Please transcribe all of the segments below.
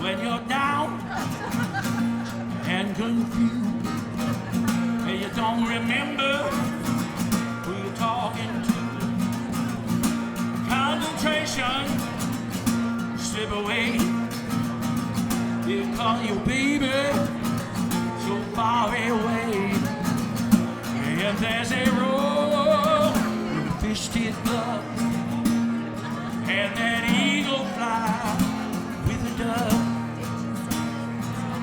when you're down and confused, and you don't remember who you're talking to. Concentration slip away. You call your baby so far away, and there's a road with a fish-tipped glove, and that eagle fly with a dove.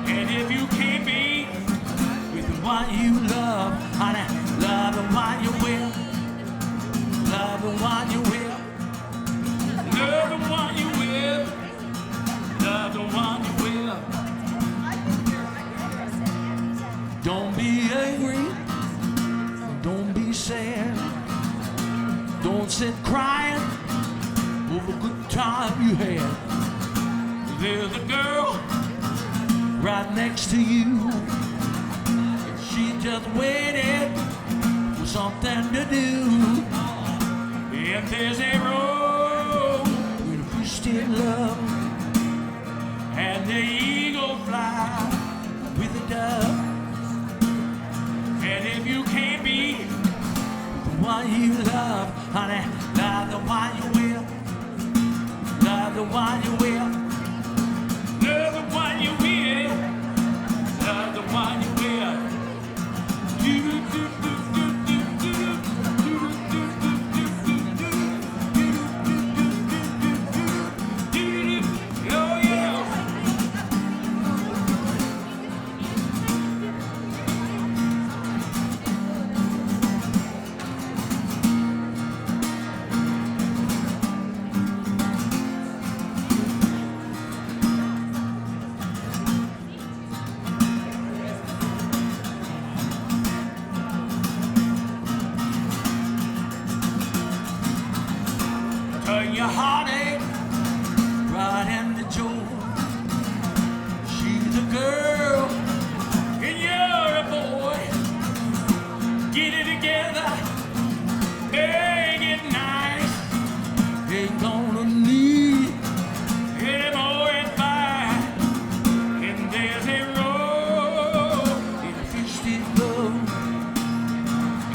And if you can't be with the one you love, honey, love the one you will, love the one you will, love the one you will, love the one you will. Don't be angry, don't be sad, don't sit crying over a good time you had. There's a girl right next to you, and she just waited for something to do. And there's a road with a fish-tipped love, and the eagle fly with a dove. And if you can't be the one you love, honey, love the one you will, love the one you will, love the one you will, love the one you will. Do do do do do do do do do do. Oh yeah. Turn your heartache right into joy. She's a girl and you're a boy. Get it together, make it nice. Ain't gonna need any more advice. And there's a road in a fish-tipped glove,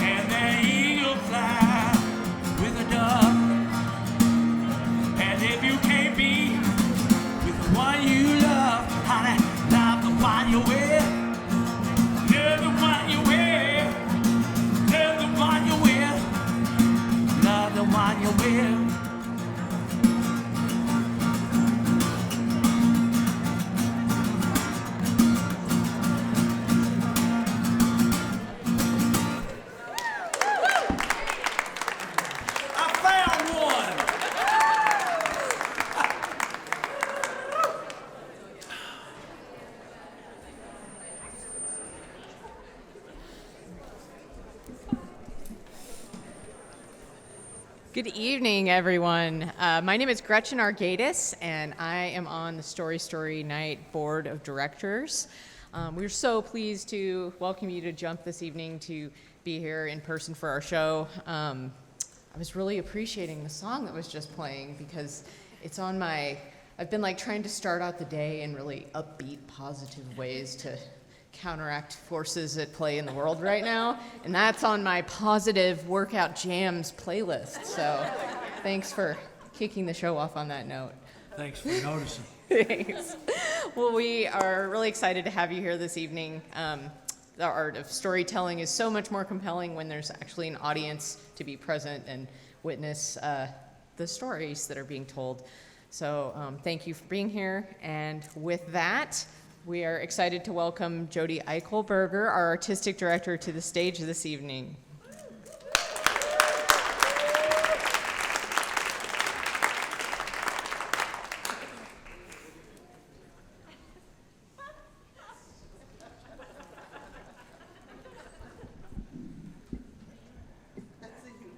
and that eagle fly with a dove. And if you can't be with the one you love, honey, love the one you will, love the one you will, love the one you will, love the one you will. I found one. Good evening, everyone. My name is Gretchen Argatis, and I am on the Story Night Board of Directors. We're so pleased to welcome you to Jump this evening to be here in person for our show. I was really appreciating the song that was just playing because it's on my, I've been like trying to start out the day in really upbeat, positive ways to counteract forces at play in the world right now, and that's on my positive workout jams playlist. So thanks for kicking the show off on that note. Thanks for noticing. Thanks. Well, we are really excited to have you here this evening. The art of storytelling is so much more compelling when there's actually an audience to be present and witness the stories that are being told. So thank you for being here. And with that, we are excited to welcome Jody Eichelberger, our artistic director, to the stage this evening.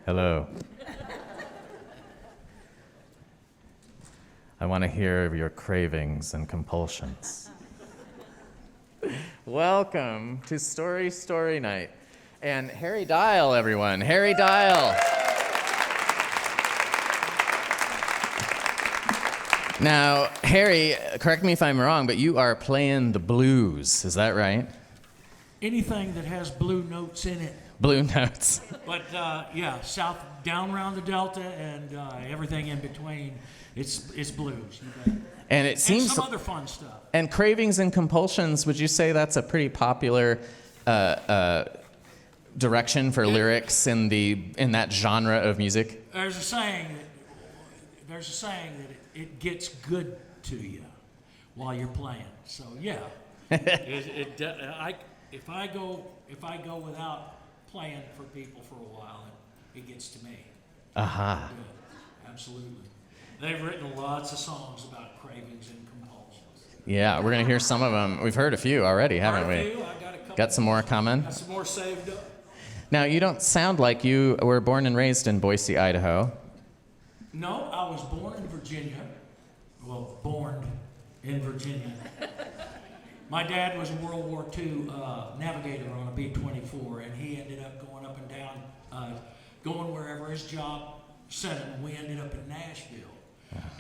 Hello. I want to hear of your cravings and compulsions. Welcome to Story Night. And Harry Dial, everyone. Harry Dial. Now, Harry, correct me if I'm wrong, but you are playing the blues. Is that right? Anything that has blue notes in it. Blue notes. But yeah, south down around the Delta and everything in between, it's blues. You bet. And it seems. And some other fun stuff. And Cravings and Compulsions, would you say that's a pretty popular direction for lyrics in that genre of music? There's a saying that it gets good to you while you're playing. So yeah, if I go without playing for people for a while, it gets to me. Aha. Yeah, absolutely. They've written lots of songs about cravings and compulsions. Yeah, we're gonna hear some of them. We've heard a few already, haven't we? I got a couple. Got some more coming? Got some more saved up. Now, you don't sound like you were born and raised in Boise, Idaho. No, I was born in Virginia. Well, born in Virginia. My dad was a World War II navigator on a B-24, and he ended up going up and down, going wherever his job sent him, and we ended up in Nashville.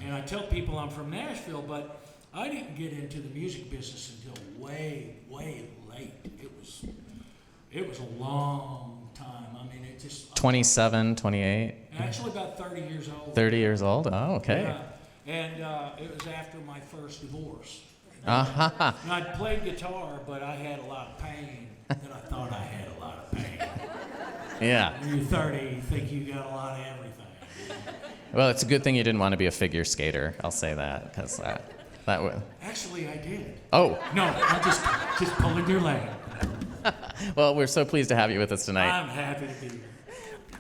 And I tell people I'm from Nashville, but I didn't get into the music business until way, way late. It was a long time. I mean, it just... 27, 28? Actually, about 30 years old. 30 years old? Oh, okay. Yeah. And it was after my first divorce. Uh-huh. And I'd played guitar, but I had a lot of pain that I thought I had a lot of pain. Yeah. When you're 30, you think you got a lot of everything. Well, it's a good thing you didn't want to be a figure skater. I'll say that, because that would... Actually, I did. Oh. No, I'm just pulling your leg. Well, we're so pleased to have you with us tonight. I'm happy to be here.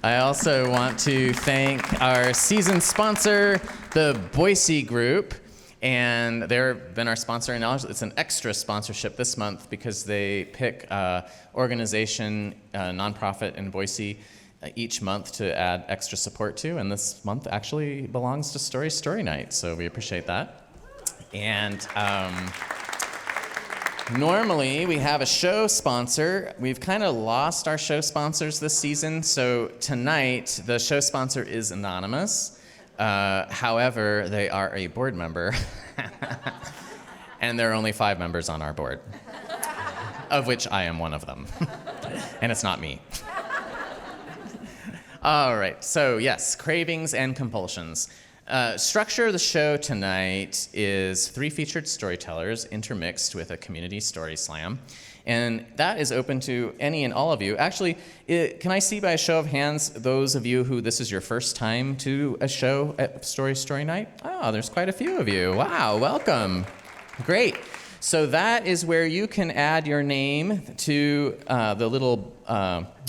I also want to thank our season sponsor, the Boise Group. And they've been our sponsor, and it's an extra sponsorship this month because they pick organization, nonprofit in Boise each month to add extra support to. And this month actually belongs to Story Night, so we appreciate that. And normally we have a show sponsor. We've kind of lost our show sponsors this season, so tonight the show sponsor is anonymous. However, they are a board member, and there are only 5 members on our board, of which I am one of them, and it's not me. All right, so yes, Cravings and Compulsions. Structure of the show tonight is 3 featured storytellers intermixed with a community story slam. And that is open to any and all of you. Actually, can I see by a show of hands those of you who this is your first time to a show at Story Night? Oh, there's quite a few of you. Wow, welcome. Great. So that is where you can add your name to the little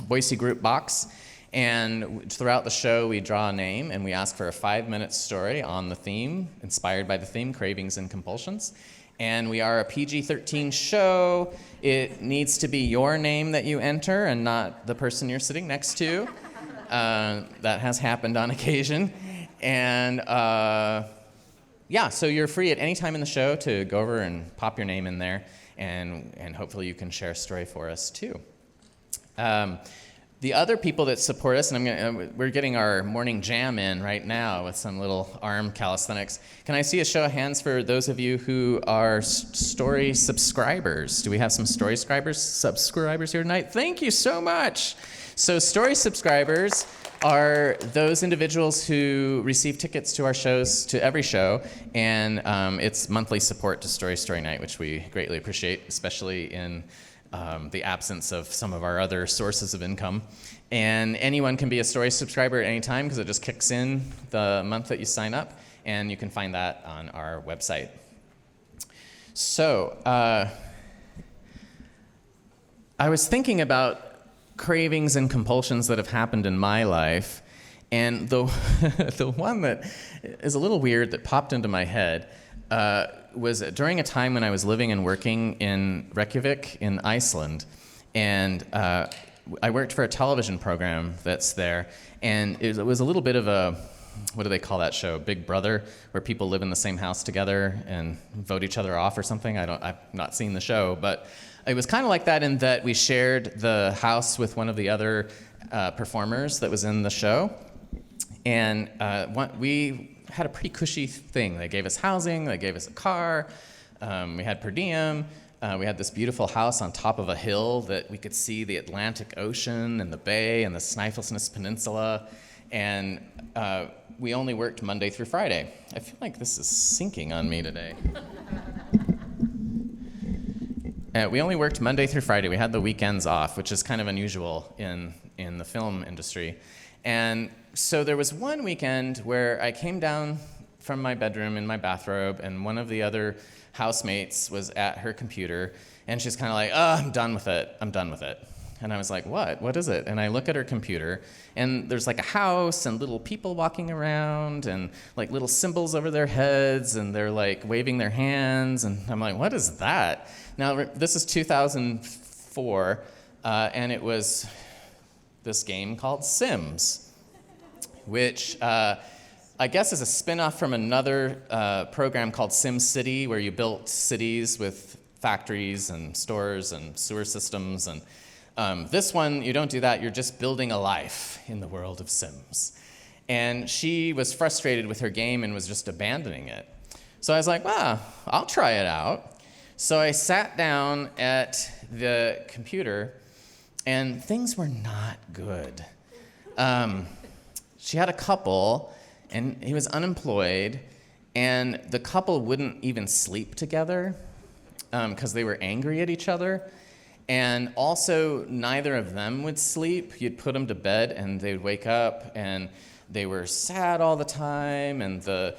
Boise group box. And throughout the show, we draw a name and we ask for a 5-minute story on the theme, inspired by the theme, Cravings and Compulsions. And we are a PG-13 show. It needs to be your name that you enter and not the person you're sitting next to. That has happened on occasion. And yeah, so you're free at any time in the show to go over and pop your name in there, and hopefully you can share a story for us too. The other people that support us, and we're getting our morning jam in right now with some little arm calisthenics. Can I see a show of hands for those of you who are Story subscribers? Do we have some Story subscribers here tonight? Thank you so much. So Story subscribers are those individuals who receive tickets to our shows, to every show, and it's monthly support to Story Night, which we greatly appreciate, especially in the absence of some of our other sources of income. And anyone can be a Story subscriber at any time because it just kicks in the month that you sign up, and you can find that on our website. So, I was thinking about cravings and compulsions that have happened in my life, and the one that is a little weird that popped into my head was during a time when I was living and working in Reykjavik in Iceland, and I worked for a television program that's there, and it was a little bit of a, what do they call that show, Big Brother, where people live in the same house together and vote each other off or something. I've not seen the show, but it was kind of like that in that we shared the house with one of the other performers that was in the show. And we had a pretty cushy thing. They gave us housing, they gave us a car, we had per diem, we had this beautiful house on top of a hill that we could see the Atlantic Ocean and the bay and the Snæfellsnes Peninsula. And we only worked Monday through Friday. I feel like this is sinking on me today. We only worked Monday through Friday. We had the weekends off, which is kind of unusual in the film industry. And so there was one weekend where I came down from my bedroom in my bathrobe, and one of the other housemates was at her computer, and she's kind of like, "Oh, I'm done with it. I'm done with it." And I was like, "What? What is it?" And I look at her computer, and there's like a house and little people walking around and like little symbols over their heads, and they're like waving their hands, and I'm like, "What is that?" Now, this is 2004, and it was this game called Sims, which I guess is a spin-off from another program called SimCity, where you built cities with factories and stores and sewer systems. And this one, you don't do that. You're just building a life in the world of Sims. And she was frustrated with her game and was just abandoning it. So I was like, I'll try it out. So I sat down at the computer, and things were not good. She had a couple, and he was unemployed, and the couple wouldn't even sleep together because they were angry at each other. And also, neither of them would sleep. You'd put them to bed, and they'd wake up, and they were sad all the time, and the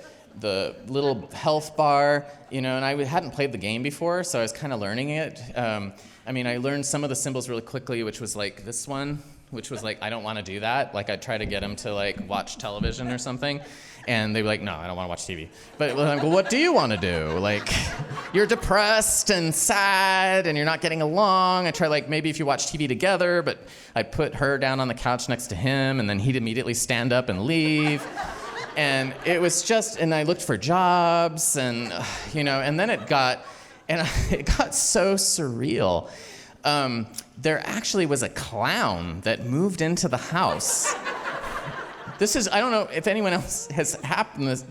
little health bar, and I hadn't played the game before, so I was kind of learning it. I learned some of the symbols really quickly, which was like this one, which was like, I don't want to do that. Like, I'd try to get them to like watch television or something, and they'd be like, no, I don't want to watch TV. But I'm like, well, what do you want to do? Like, you're depressed and sad, and you're not getting along. I try, like, maybe if you watch TV together, but I put her down on the couch next to him, and then he'd immediately stand up and leave. And it was just, and I looked for jobs, and, and then it got so surreal. There actually was a clown that moved into the house. I don't know if anyone else has happened this,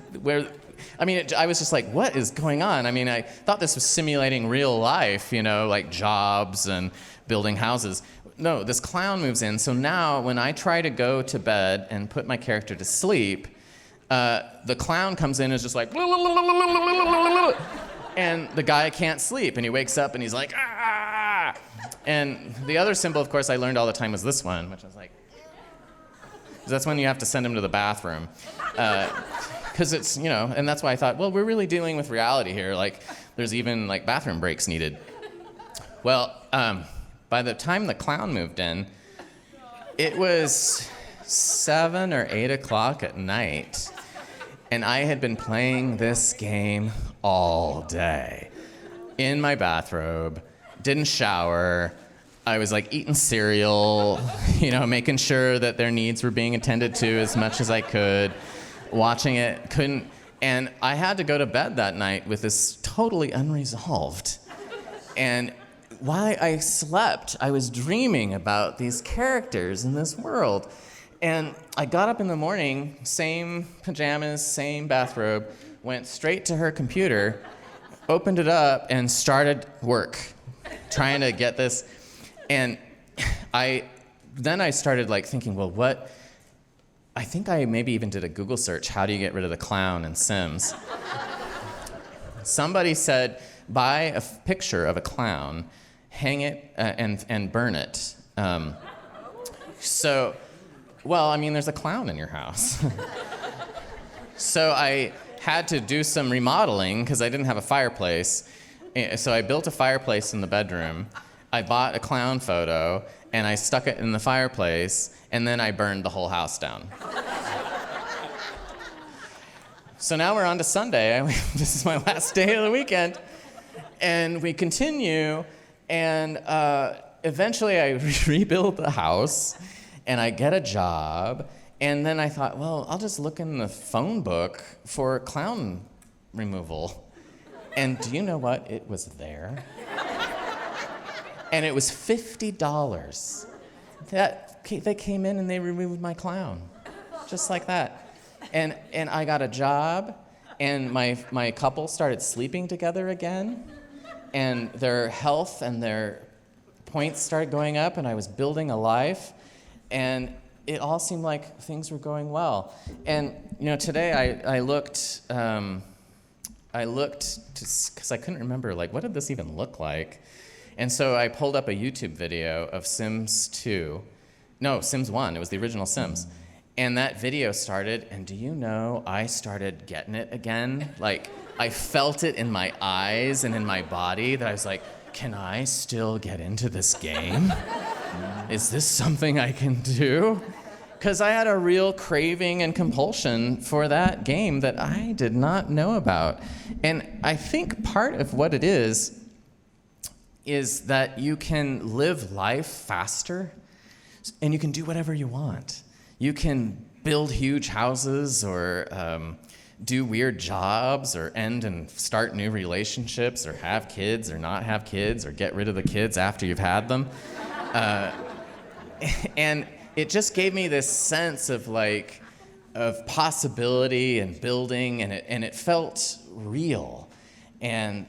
I was just like, what is going on? I thought this was simulating real life, like jobs and building houses. No, this clown moves in, so now when I try to go to bed and put my character to sleep, the clown comes in and is just like, and the guy can't sleep, and he wakes up and he's like, ah! And the other symbol, of course, I learned all the time was this one, which I was like, that's when you have to send him to the bathroom. Because it's, and that's why I thought, well, we're really dealing with reality here. Like, there's even like bathroom breaks needed. Well, by the time the clown moved in, it was 7 or 8 o'clock at night, and I had been playing this game all day in my bathrobe, didn't shower. I was like eating cereal, making sure that their needs were being attended to as much as I could, watching it, couldn't, and I had to go to bed that night with this totally unresolved. And while I slept, I was dreaming about these characters in this world. And I got up in the morning, same pajamas, same bathrobe, went straight to her computer, opened it up, and started work, trying to get this. And then I started like thinking, well, what? I think I maybe even did a Google search, how do you get rid of the clown in Sims? Somebody said, buy a picture of a clown, hang it, and burn it. There's a clown in your house. So I had to do some remodeling because I didn't have a fireplace. So I built a fireplace in the bedroom. I bought a clown photo, and I stuck it in the fireplace, and then I burned the whole house down. So now we're on to Sunday. This is my last day of the weekend. And we continue, and eventually I rebuild the house, and I get a job, and then I thought, well, I'll just look in the phone book for clown removal. And do you know what? It was there. And it was $50. They came in and they removed my clown, just like that. And I got a job, and my couple started sleeping together again, and their health and their points started going up, and I was building a life, and it all seemed like things were going well. And today I looked because I couldn't remember, like, what did this even look like? And so I pulled up a YouTube video of Sims 2. No, Sims 1. It was the original Sims. And that video started, and do you know, I started getting it again. Like, I felt it in my eyes and in my body that I was like, can I still get into this game? Is this something I can do? Because I had a real craving and compulsion for that game that I did not know about. And I think part of what it is that you can live life faster, and you can do whatever you want. You can build huge houses, or do weird jobs, or end and start new relationships, or have kids or not have kids, or get rid of the kids after you've had them. And it just gave me this sense of possibility and building, and it felt real. And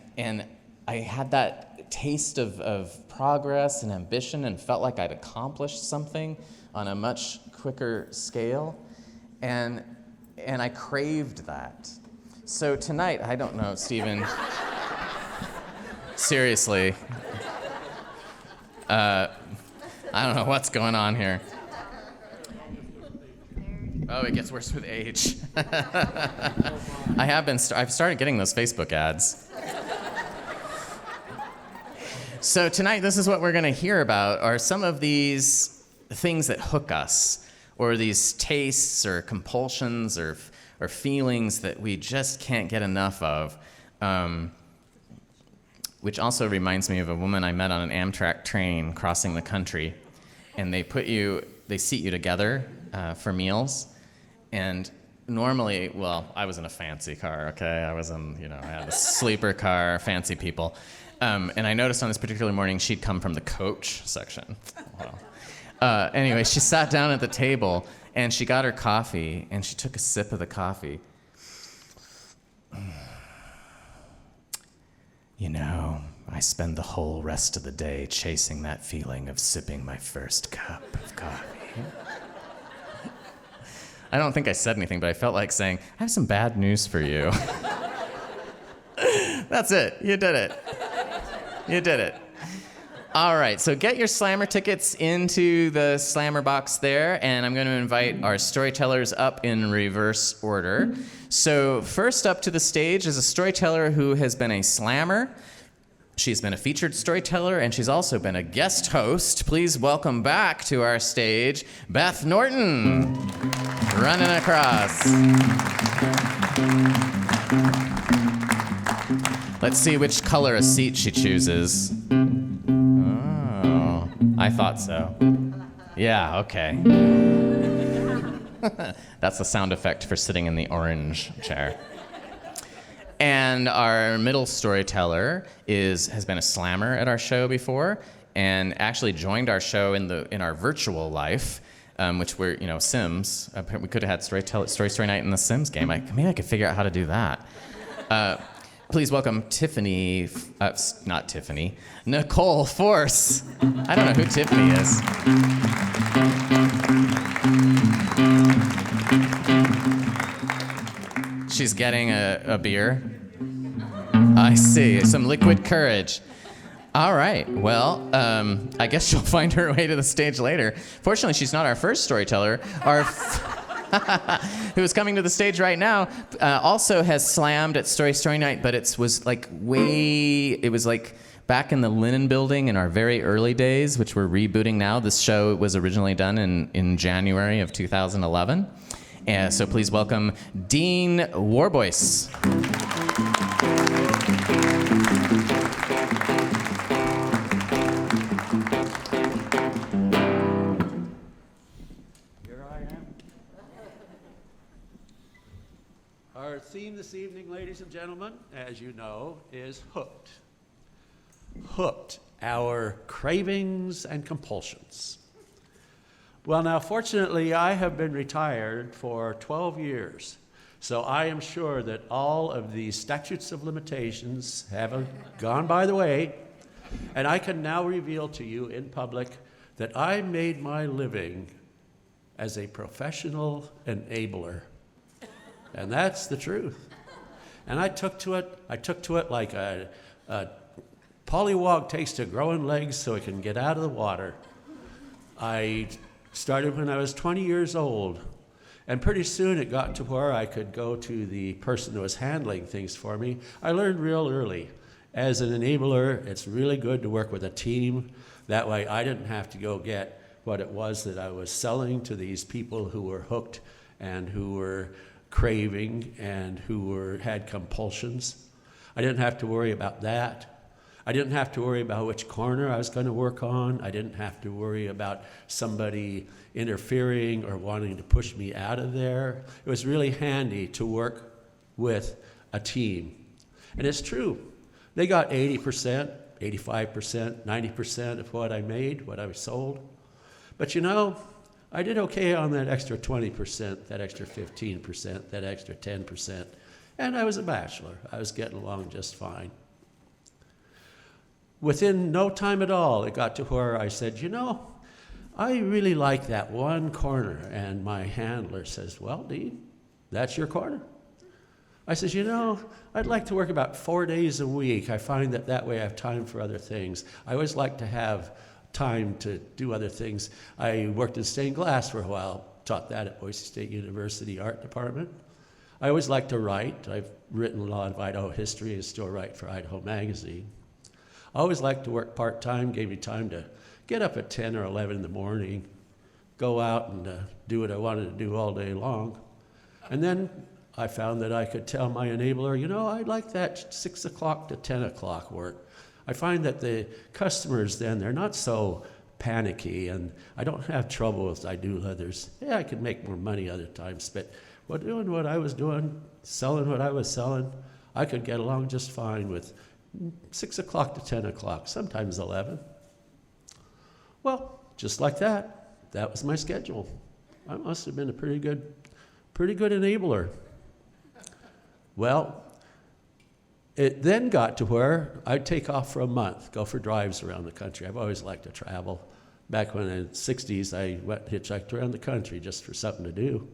I had that taste of progress and ambition, and felt like I'd accomplished something on a much quicker scale. And I craved that. So tonight, I don't know, Stephen, seriously, I don't know what's going on here. Oh, it gets worse with age. I've started getting those Facebook ads. So tonight, this is what we're going to hear about, are some of these things that hook us, or these tastes or compulsions or feelings that we just can't get enough of. Which also reminds me of a woman I met on an Amtrak train crossing the country, and they seat you together for meals. And normally, well, I was in a fancy car, okay? I had a sleeper car, fancy people. And I noticed on this particular morning, she'd come from the coach section. Wow. Anyway, she sat down at the table, and she got her coffee, and she took a sip of the coffee. I spend the whole rest of the day chasing that feeling of sipping my first cup of coffee. I don't think I said anything, but I felt like saying, I have some bad news for you. That's it. You did it. You did it. All right, so get your Slammer tickets into the Slammer box there, and I'm going to invite our storytellers up in reverse order. So first up to the stage is a storyteller who has been a Slammer. She's been a featured storyteller, and she's also been a guest host. Please welcome back to our stage, Beth Norton, running across. Let's see which color a seat she chooses. Oh, I thought so. Yeah, okay. That's the sound effect for sitting in the orange chair. And our middle storyteller has been a Slammer at our show before, and actually joined our show in our virtual life, which we're Sims. We could have had story night in the Sims game. Maybe I could figure out how to do that. Please welcome Nicole Force. I don't know who Tiffany is. She's getting a beer. I see, some liquid courage. All right, well, I guess she'll find her way to the stage later. Fortunately, she's not our first storyteller. Who is coming to the stage right now, also has slammed at Story Night, but it was like back in the Linen Building in our very early days, which we're rebooting now. This show was originally done in January of 2011. And so please welcome Dean Warboyce. Here I am. Our theme this evening, ladies and gentlemen, as you know, is Hooked. Hooked, our cravings and compulsions. Well, now, fortunately, I have been retired for 12 years, So I am sure that all of the statutes of limitations have gone by the way, and I can now reveal to you in public that I made my living as a professional enabler. And that's the truth. And I took to it like a pollywog takes to growing legs so it can get out of the water. I started when I was 20 years old, and pretty soon it got to where I could go to the person who was handling things for me. I learned real early. As an enabler, it's really good to work with a team. That way I didn't have to go get what it was that I was selling to these people who were hooked and who were craving and who had compulsions. I didn't have to worry about that. I didn't have to worry about which corner I was going to work on. I didn't have to worry about somebody interfering or wanting to push me out of there. It was really handy to work with a team. And it's true. They got 80%, 85%, 90% of what I made, what I sold. But you know, I did okay on that extra 20%, that extra 15%, that extra 10%. And I was a bachelor. I was getting along just fine. Within no time at all, it got to where I said, you know, I really like that one corner. And my handler says, well, Dean, that's your corner. I says, you know, I'd like to work about 4 days a week. I find that way I have time for other things. I always like to have time to do other things. I worked in stained glass for a while, taught that at Boise State University Art Department. I always like to write. I've written a lot of Idaho history and still write for Idaho Magazine. I always liked to work part-time, gave me time to get up at 10 or 11 in the morning, go out and do what I wanted to do all day long. And then I found that I could tell my enabler, you know, I like that 6 o'clock to 10 o'clock work. I find that the customers then, they're not so panicky, and I don't have trouble as I do others. Yeah, I could make more money other times, but doing what I was doing, selling what I was selling, I could get along just fine with 6 o'clock to 10 o'clock, sometimes 11. Well, just like that was my schedule. I must have been a pretty good enabler. Well, it then got to where I'd take off for a month, go for drives around the country. I've always liked to travel. Back when in the 60s, I went hitchhiked around the country just for something to do.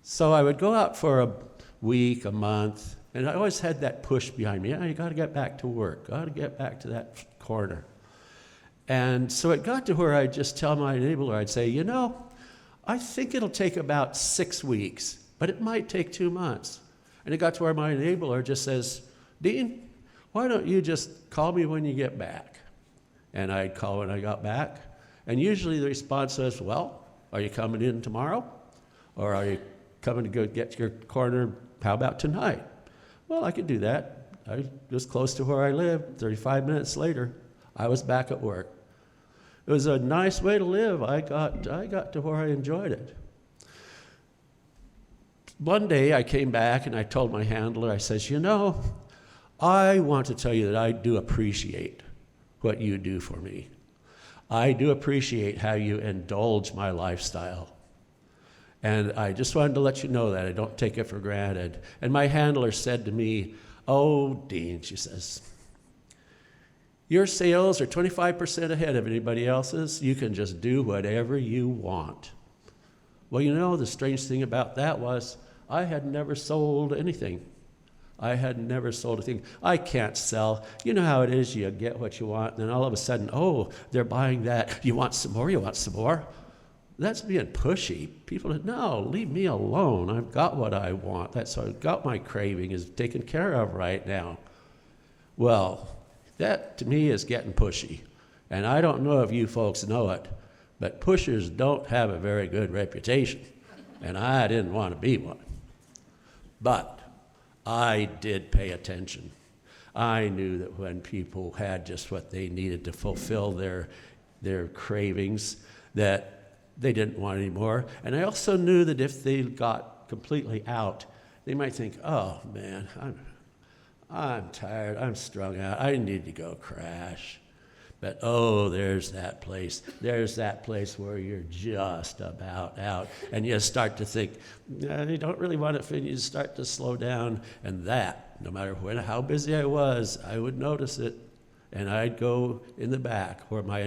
So I would go out for a week, a month, and I always had that push behind me. Yeah, you got to get back to work, got to get back to that corner. And so it got to where I'd just tell my enabler, I'd say, you know, I think it'll take about 6 weeks, but it might take 2 months. And it got to where my enabler just says, Dean, why don't you just call me when you get back? And I'd call when I got back. And usually the response was, well, are you coming in tomorrow? Or are you coming to go get your corner, how about tonight? Well, I could do that. I was close to where I lived. 35 minutes later, I was back at work. It was a nice way to live. I got to where I enjoyed it. One day I came back and I told my handler, I says, you know, I want to tell you that I do appreciate what you do for me. I do appreciate how you indulge my lifestyle. And I just wanted to let you know that I don't take it for granted. And my handler said to me, oh, Dean, she says, your sales are 25% ahead of anybody else's. You can just do whatever you want. Well, you know, the strange thing about that was I had never sold anything. I had never sold a thing. I can't sell. You know how it is. You get what you want, and then all of a sudden, oh, they're buying that. You want some more? You want some more? That's being pushy. People say, no, leave me alone. I've got what I want. I've got my craving is taken care of right now. Well, that to me is getting pushy. And I don't know if you folks know it, but pushers don't have a very good reputation. And I didn't want to be one. But I did pay attention. I knew that when people had just what they needed to fulfill their cravings, that they didn't want any more. And I also knew that if they got completely out, they might think, oh man, I'm tired, I'm strung out, I need to go crash. But oh, there's that place. There's that place where you're just about out. And you start to think, you don't really want it, and you start to slow down. And that, no matter how busy I was, I would notice it. And I'd go in the back where my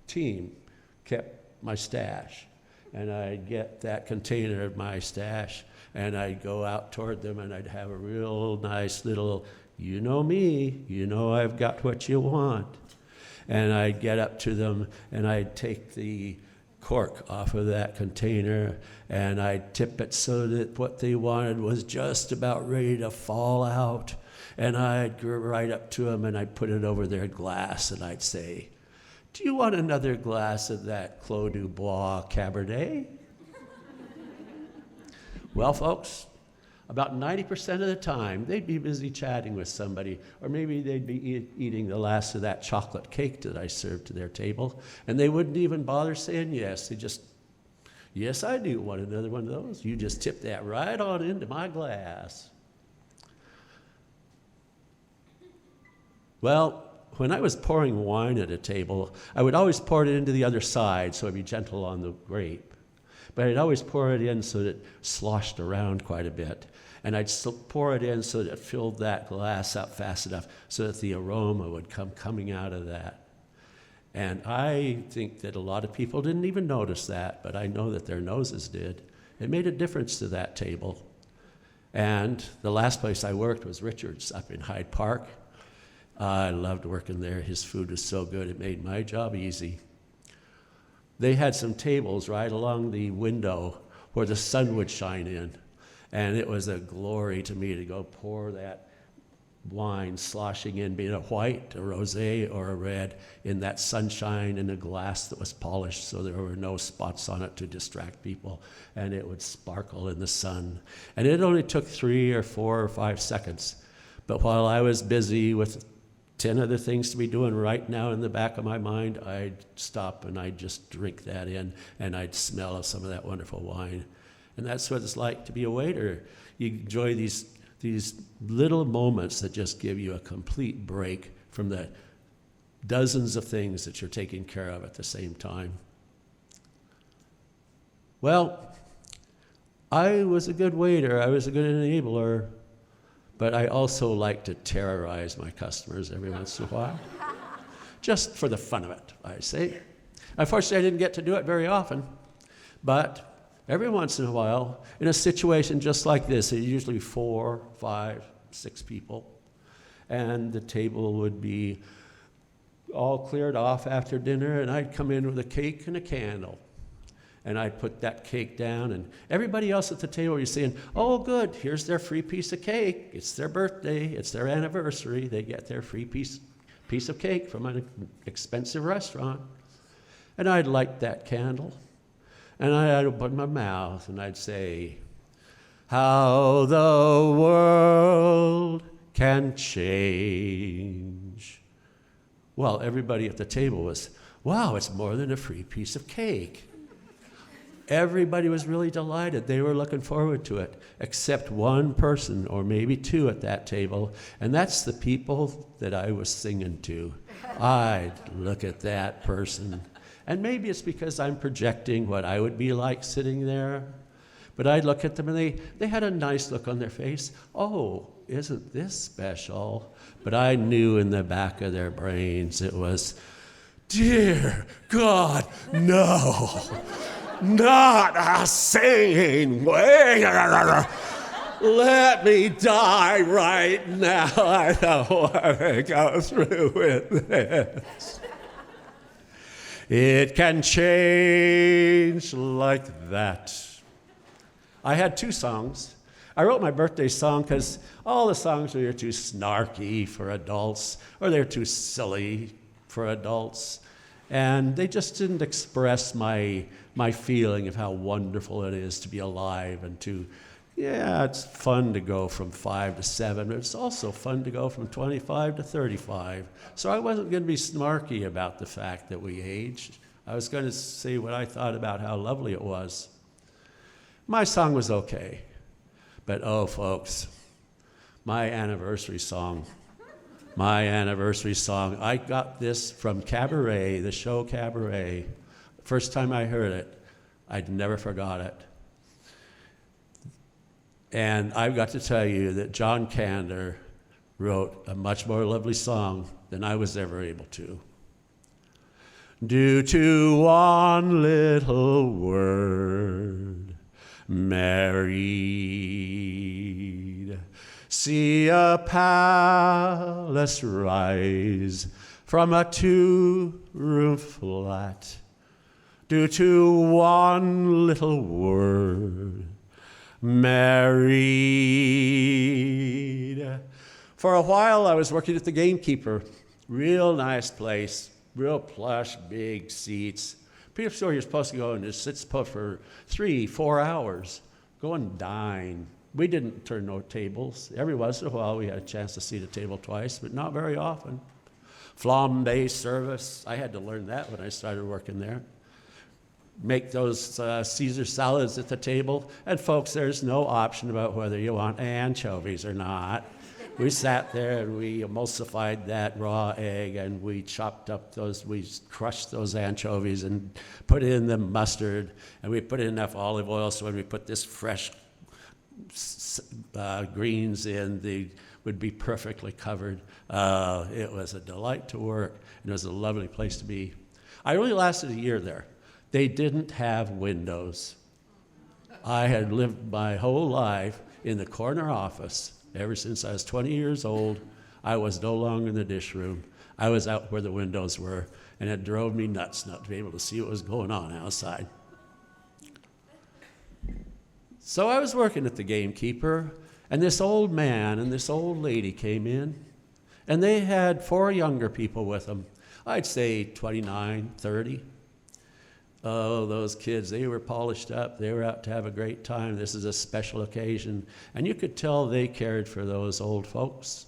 team kept my stash. And I'd get that container of my stash, and I'd go out toward them, and I'd have a real nice little, you know me, you know I've got what you want. And I'd get up to them, and I'd take the cork off of that container, and I'd tip it so that what they wanted was just about ready to fall out. And I'd go right up to them, and I'd put it over their glass, and I'd say, do you want another glass of that Clos du Bois Cabernet? Well, folks, about 90% of the time, they'd be busy chatting with somebody, or maybe they'd be eating the last of that chocolate cake that I served to their table, and they wouldn't even bother saying yes. They just, yes, I do want another one of those. You just tip that right on into my glass. Well, when I was pouring wine at a table, I would always pour it into the other side so I'd be gentle on the grape. But I'd always pour it in so that it sloshed around quite a bit. And I'd pour it in so that it filled that glass up fast enough so that the aroma would come coming out of that. And I think that a lot of people didn't even notice that, but I know that their noses did. It made a difference to that table. And the last place I worked was Richard's up in Hyde Park. I loved working there. His food was so good, it made my job easy. They had some tables right along the window where the sun would shine in. And it was a glory to me to go pour that wine sloshing in, being a white, a rosé, or a red, in that sunshine in a glass that was polished so there were no spots on it to distract people. And it would sparkle in the sun. And it only took 3 or 4 or 5 seconds. But while I was busy with 10 other things to be doing right now in the back of my mind, I'd stop and I'd just drink that in, and I'd smell some of that wonderful wine. And that's what it's like to be a waiter. You enjoy these little moments that just give you a complete break from the dozens of things that you're taking care of at the same time. Well, I was a good waiter. I was a good enabler. But I also like to terrorize my customers every once in a while, just for the fun of it, I say. Unfortunately, I didn't get to do it very often, but every once in a while, in a situation just like this, it's usually 4, 5, 6 people, and the table would be all cleared off after dinner, and I'd come in with a cake and a candle. And I'd put that cake down, and everybody else at the table was saying, oh, good, here's their free piece of cake. It's their birthday. It's their anniversary. They get their free piece of cake from an expensive restaurant. And I'd light that candle, and I'd open my mouth, and I'd say, how the world can change. Well, everybody at the table was, wow, it's more than a free piece of cake. Everybody was really delighted. They were looking forward to it, except one person or maybe 2 at that table, and that's the people that I was singing to. I'd look at that person, and maybe it's because I'm projecting what I would be like sitting there, but I'd look at them, and they had a nice look on their face. Oh, isn't this special? But I knew in the back of their brains it was, dear God, no. Not a sane way. Let me die right now. I don't want to go through with this. It can change like that. I had 2 songs. I wrote my birthday song because all the songs were too snarky for adults, or they're too silly for adults. And they just didn't express my feeling of how wonderful it is to be alive and to, yeah, it's fun to go from 5 to 7, but it's also fun to go from 25 to 35. So I wasn't going to be snarky about the fact that we aged. I was going to say what I thought about how lovely it was. My song was okay, but oh, folks, my anniversary song, my anniversary song. I got this from Cabaret, the show Cabaret. First time I heard it, I'd never forgot it. And I've got to tell you that John Kander wrote a much more lovely song than I was ever able to. Due to one little word, married, see a palace rise from a 2-room flat. Due to one little word, married. For a while, I was working at the Gamekeeper. Real nice place, real plush, big seats. Pretty sure you're supposed to go and just sit for 3-4 hours. Go and dine. We didn't turn no tables. Every once in a while, we had a chance to seat a table twice, but not very often. Flambe service. I had to learn that when I started working there. Make those Caesar salads at the table. And folks, there's no option about whether you want anchovies or not. We sat there and we emulsified that raw egg and we we crushed those anchovies and put in the mustard and we put in enough olive oil so when we put this fresh greens in, they would be perfectly covered. It was a delight to work and it was a lovely place to be. I only lasted a year there. They didn't have windows. I had lived my whole life in the corner office. Ever since I was 20 years old, I was no longer in the dish room. I was out where the windows were, and it drove me nuts not to be able to see what was going on outside. So I was working at the Gamekeeper, and this old man and this old lady came in, and they had 4 younger people with them. I'd say 29, 30. Oh, those kids, they were polished up. They were out to have a great time. This is a special occasion. And you could tell they cared for those old folks.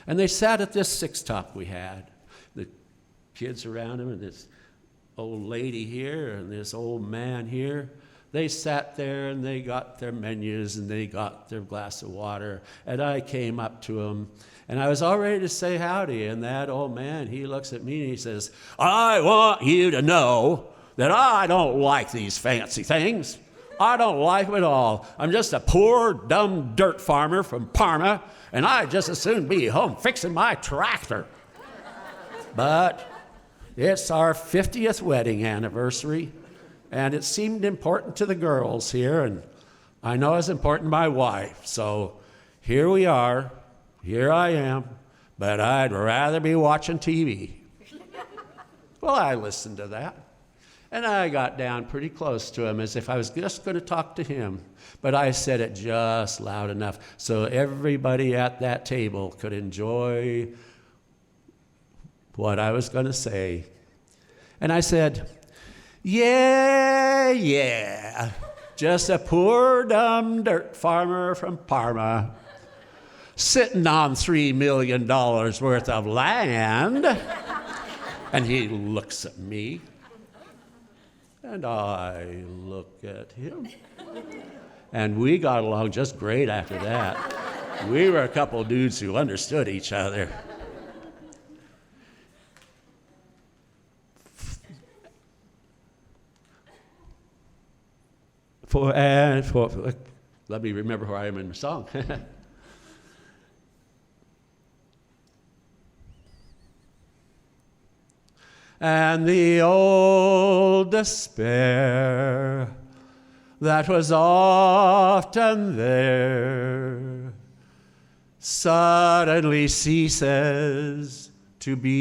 And they sat at this 6-top we had. The kids around them and this old lady here and this old man here. They sat there and they got their menus and they got their glass of water. And I came up to them and I was all ready to say howdy. And that old man, he looks at me and he says, I want you to know that I don't like these fancy things. I don't like them at all. I'm just a poor, dumb dirt farmer from Parma, and I'd just as soon be home fixing my tractor. But it's our 50th wedding anniversary, and it seemed important to the girls here, and I know it's important to my wife. So here we are, here I am, but I'd rather be watching TV. Well, I listened to that. And I got down pretty close to him as if I was just going to talk to him. But I said it just loud enough so everybody at that table could enjoy what I was going to say. And I said, yeah, just a poor, dumb dirt farmer from Parma sitting on $3 million worth of land. And he looks at me. And I look at him. And we got along just great after that. We were a couple dudes who understood each other. Let me remember where I am in the song. And the old despair that was often there suddenly ceases to be.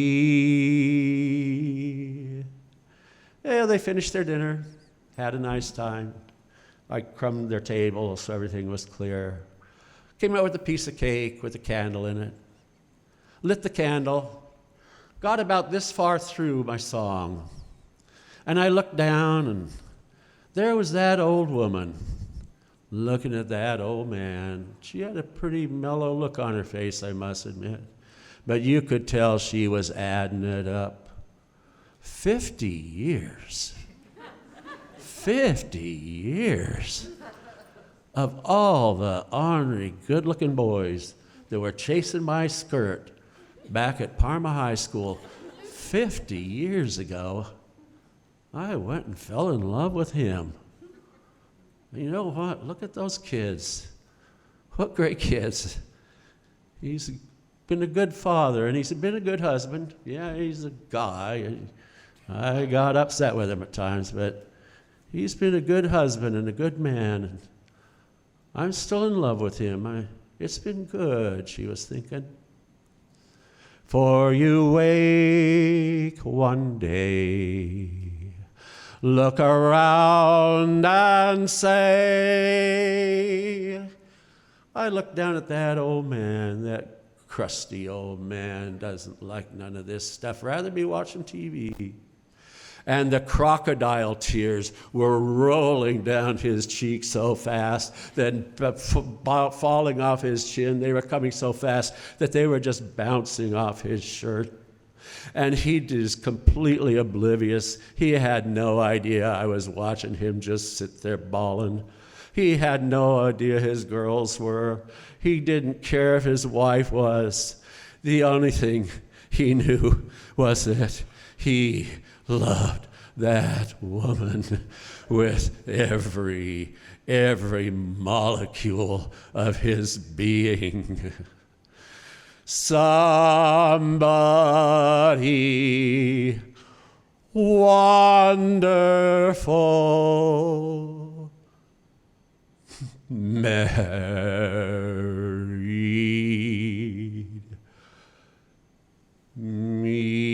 Yeah, they finished their dinner, had a nice time. I crumbed their table so everything was clear. Came out with a piece of cake with a candle in it. Lit the candle. Got about this far through my song, and I looked down, and there was that old woman looking at that old man. She had a pretty mellow look on her face, I must admit, but you could tell she was adding it up. 50 years. 50 years of all the ornery, good-looking boys that were chasing my skirt, back at Parma High School 50 years ago, I went and fell in love with him. You know what? Look at those kids. What great kids. He's been a good father, and he's been a good husband. Yeah, he's a guy. I got upset with him at times, but he's been a good husband and a good man. And I'm still in love with him. It's been good, she was thinking. For you wake one day, look around and say, I look down at that old man, that crusty old man, doesn't like none of this stuff, rather be watching TV. And the crocodile tears were rolling down his cheek so fast, then falling off his chin. They were coming so fast that they were just bouncing off his shirt. And he is completely oblivious. He had no idea I was watching him just sit there bawling. He had no idea his girls were. He didn't care if his wife was. The only thing he knew was that he loved that woman with every molecule of his being. Somebody wonderful married me.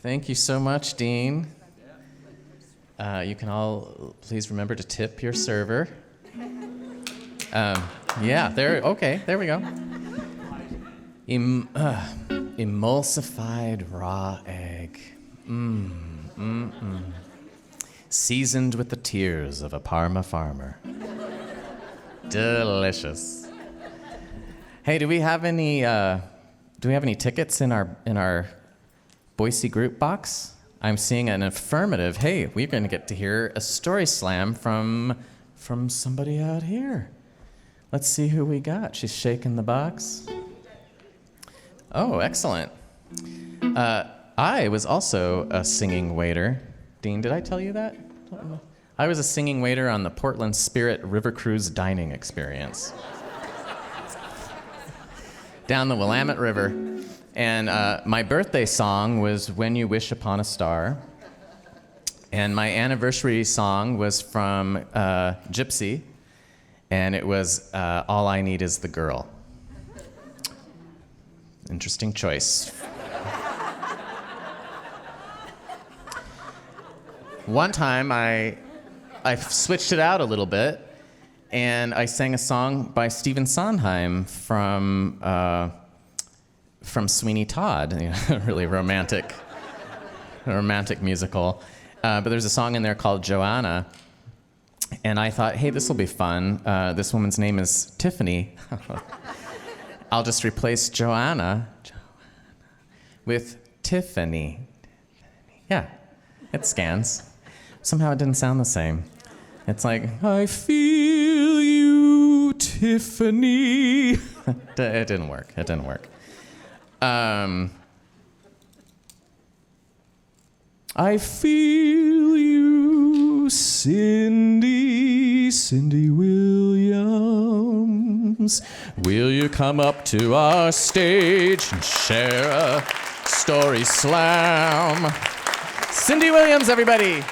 Thank you so much, Dean. You can all please remember to tip your server. Yeah, there we go. Emulsified raw egg. Seasoned with the tears of a Parma farmer. Delicious. Hey, do we have any tickets in our Boise group box? I'm seeing an affirmative. Hey, we're going to get to hear a story slam from somebody out here. Let's see who we got. She's shaking the box. Oh, excellent. I was also a singing waiter. Dean, did I tell you that? I was a singing waiter on the Portland Spirit River Cruise dining experience. Down the Willamette River. And my birthday song was When You Wish Upon a Star. And my anniversary song was from Gypsy. And it was All I Need Is the Girl. Interesting choice. One time I switched it out a little bit. And I sang a song by Stephen Sondheim from Sweeney Todd, a really romantic musical. But there's a song in there called Joanna, and I thought, hey, this will be fun. This woman's name is Tiffany. I'll just replace Joanna with Tiffany. Yeah, it scans. Somehow it didn't sound the same. It's like, I feel you, Tiffany. It didn't work. I feel you, Cindy Williams. Will you come up to our stage and share a story slam? Cindy Williams, everybody.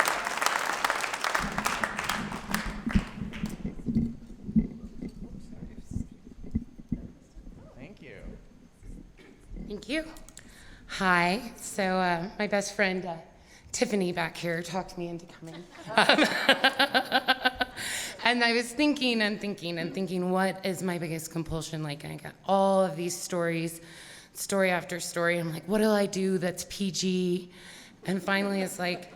Thank you. Hi. So my best friend Tiffany back here talked me into coming. And I was thinking, what is my biggest compulsion? Like, I got all of these stories story after story. I'm like, what do I do that's PG? And finally it's like,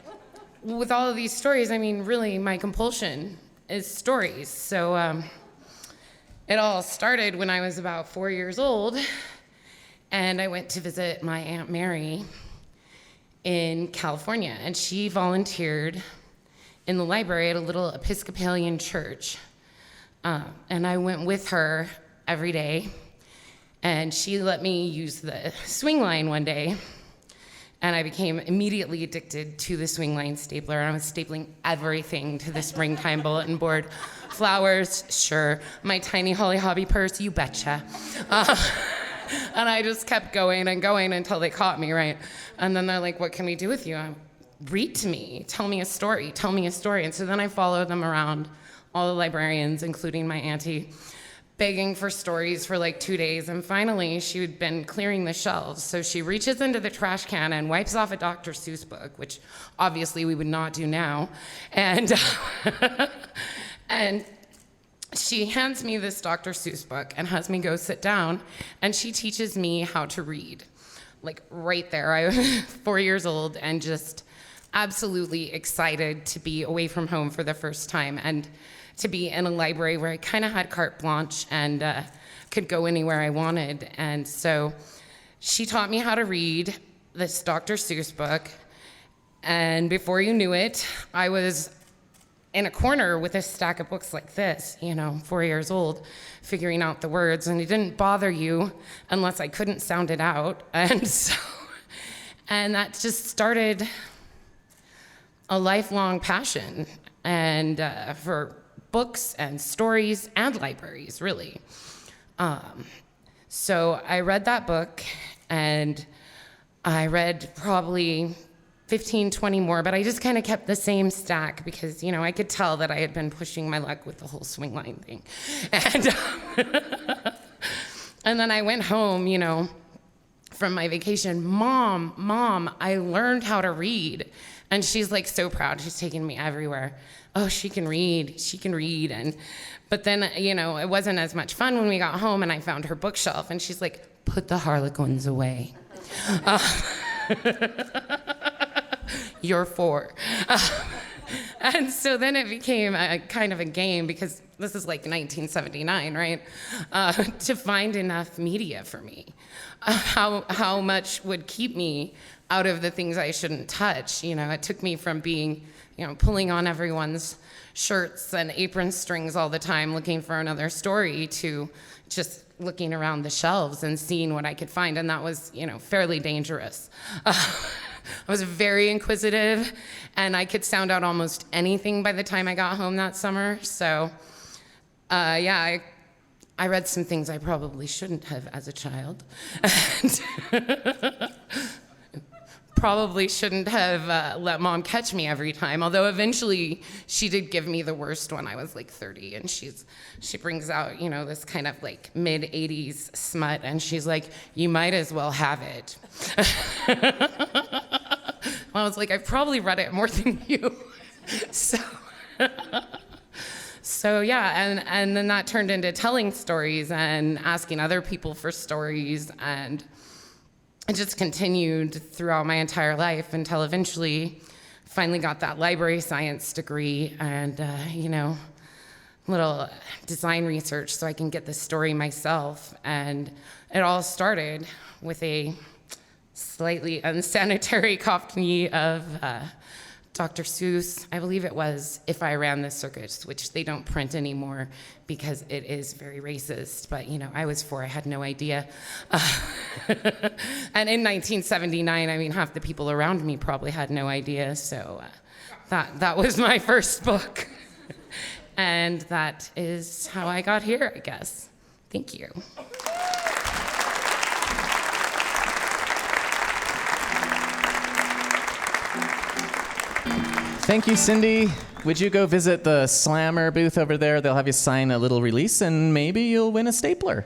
with all of these stories, I mean, really, my compulsion is stories. So it all started when I was about 4 years old, and I went to visit my Aunt Mary in California, and she volunteered in the library at a little Episcopalian church. And I went with her every day, and she let me use the swing line one day, and I became immediately addicted to the swing line stapler. I was stapling everything to the springtime bulletin board. Flowers, sure. My tiny Holly Hobby purse, you betcha. And I just kept going and going until they caught me, right? And then they're like, what can we do with you? Read to me, tell me a story, tell me a story. And so then I followed them around, all the librarians, including my auntie, begging for stories for like 2 days. And finally, she had been clearing the shelves. So she reaches into the trash can and wipes off a Dr. Seuss book, which obviously we would not do now. And, and she hands me this Dr. Seuss book and has me go sit down, and she teaches me how to read. Like right there, I was 4 years old and just absolutely excited to be away from home for the first time and to be in a library where I kind of had carte blanche and could go anywhere I wanted. And so she taught me how to read this Dr. Seuss book, and before you knew it, I was in a corner with a stack of books like this, 4 years old, figuring out the words, and it didn't bother you unless I couldn't sound it out. And that just started a lifelong passion and for books and stories and libraries, really. So I read that book, and I read probably 15, 20 more, but I just kind of kept the same stack because, I could tell that I had been pushing my luck with the whole swing line thing. And then I went home, from my vacation. Mom, I learned how to read. And she's like so proud. She's taking me everywhere. Oh, she can read. But then, it wasn't as much fun when we got home and I found her bookshelf, and she's like, put the Harlequins away. You're 4. And so then it became a kind of a game, because this is like 1979, right? To find enough media for me. How much would keep me out of the things I shouldn't touch. It took me from being, pulling on everyone's shirts and apron strings all the time looking for another story to just looking around the shelves and seeing what I could find. And that was, fairly dangerous. I was very inquisitive, and I could sound out almost anything by the time I got home that summer. So, I read some things I probably shouldn't have as a child. Probably shouldn't have let Mom catch me every time, although eventually she did give me the worst one. I was like 30, and she brings out, this kind of like mid-80s smut, and she's like, you might as well have it. I was like, I've probably read it more than you. So yeah, and then that turned into telling stories and asking other people for stories, and it just continued throughout my entire life until eventually finally got that library science degree and, little design research so I can get the story myself. And it all started with a slightly unsanitary copy of Dr. Seuss. I believe it was If I Ran the Circus, which they don't print anymore because it is very racist. But, I was 4, I had no idea. And in 1979, half the people around me probably had no idea. So that was my first book. And that is how I got here, I guess. Thank you. Thank you, Cindy. Would you go visit the Slammer booth over there? They'll have you sign a little release, and maybe you'll win a stapler.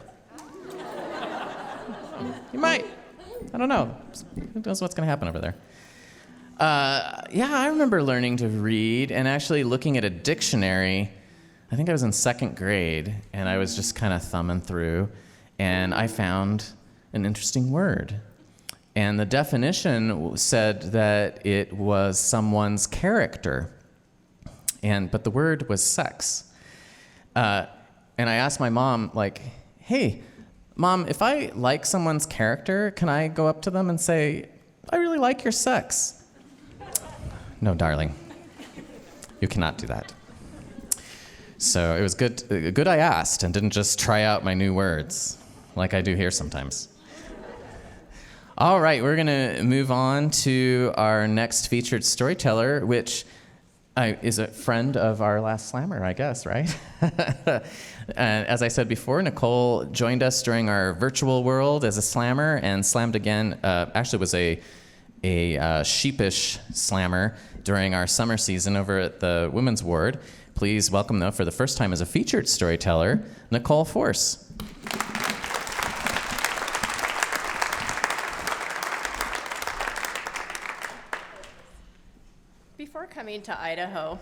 You might. I don't know. Who knows what's going to happen over there? I remember learning to read and actually looking at a dictionary. I think I was in 2nd grade, and I was just kind of thumbing through, and I found an interesting word. And the definition said that it was someone's character, but the word was sex. And I asked my mom, like, hey, Mom, if I like someone's character, can I go up to them and say, I really like your sex? No, darling, you cannot do that. So it was good I asked and didn't just try out my new words like I do here sometimes. All right, we're going to move on to our next featured storyteller, which is a friend of our last slammer, I guess, right? And as I said before, Nicole joined us during our virtual world as a slammer and slammed again. Actually, was a sheepish slammer during our summer season over at the Women's Ward. Please welcome, though, for the first time as a featured storyteller, Nicole Force. Before coming to Idaho,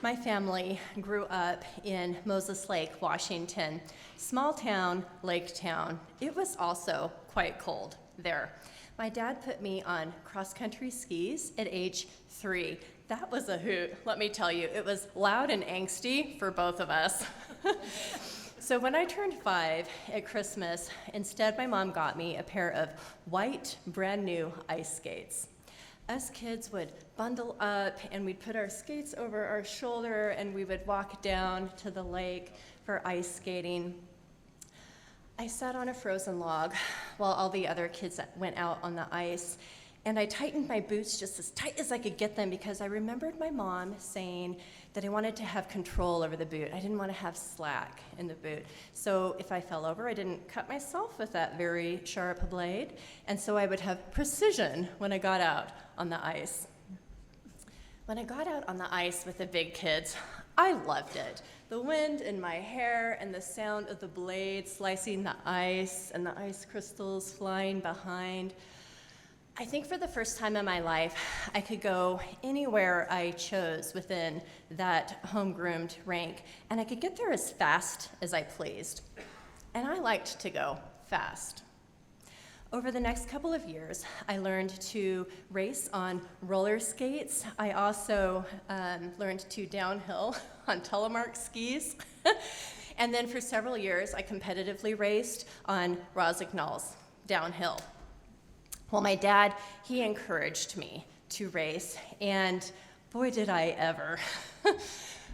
my family grew up in Moses Lake, Washington. Small town, lake town. It was also quite cold there. My dad put me on cross-country skis at age 3. That was a hoot, let me tell you. It was loud and angsty for both of us. So when I turned 5 at Christmas, instead my mom got me a pair of white, brand new ice skates. Us kids would bundle up and we'd put our skates over our shoulder and we would walk down to the lake for ice skating. I sat on a frozen log while all the other kids went out on the ice, and I tightened my boots just as tight as I could get them because I remembered my mom saying that I wanted to have control over the boot. I didn't want to have slack in the boot. So if I fell over, I didn't cut myself with that very sharp blade, and so I would have precision when I got out on the ice. When I got out on the ice with the big kids, I loved it. The wind in my hair and the sound of the blade slicing the ice and the ice crystals flying behind. I think for the first time in my life, I could go anywhere I chose within that home-groomed rink, and I could get there as fast as I pleased. And I liked to go fast. Over the next couple of years, I learned to race on roller skates. I also learned to downhill on telemark skis. And then for several years, I competitively raced on Rosignol's downhill. Well, my dad, he encouraged me to race, and boy, did I ever.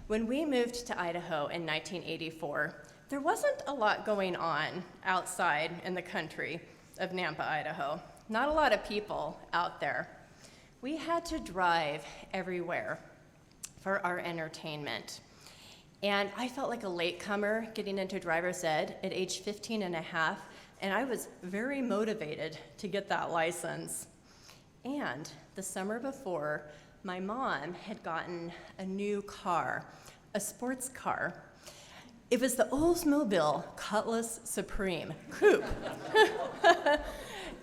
When we moved to Idaho in 1984, there wasn't a lot going on outside in the country of Nampa, Idaho. Not a lot of people out there. We had to drive everywhere for our entertainment. And I felt like a latecomer getting into driver's ed at age 15 and a half, and I was very motivated to get that license. And the summer before, my mom had gotten a new car, a sports car. It was the Oldsmobile Cutlass Supreme Coupe.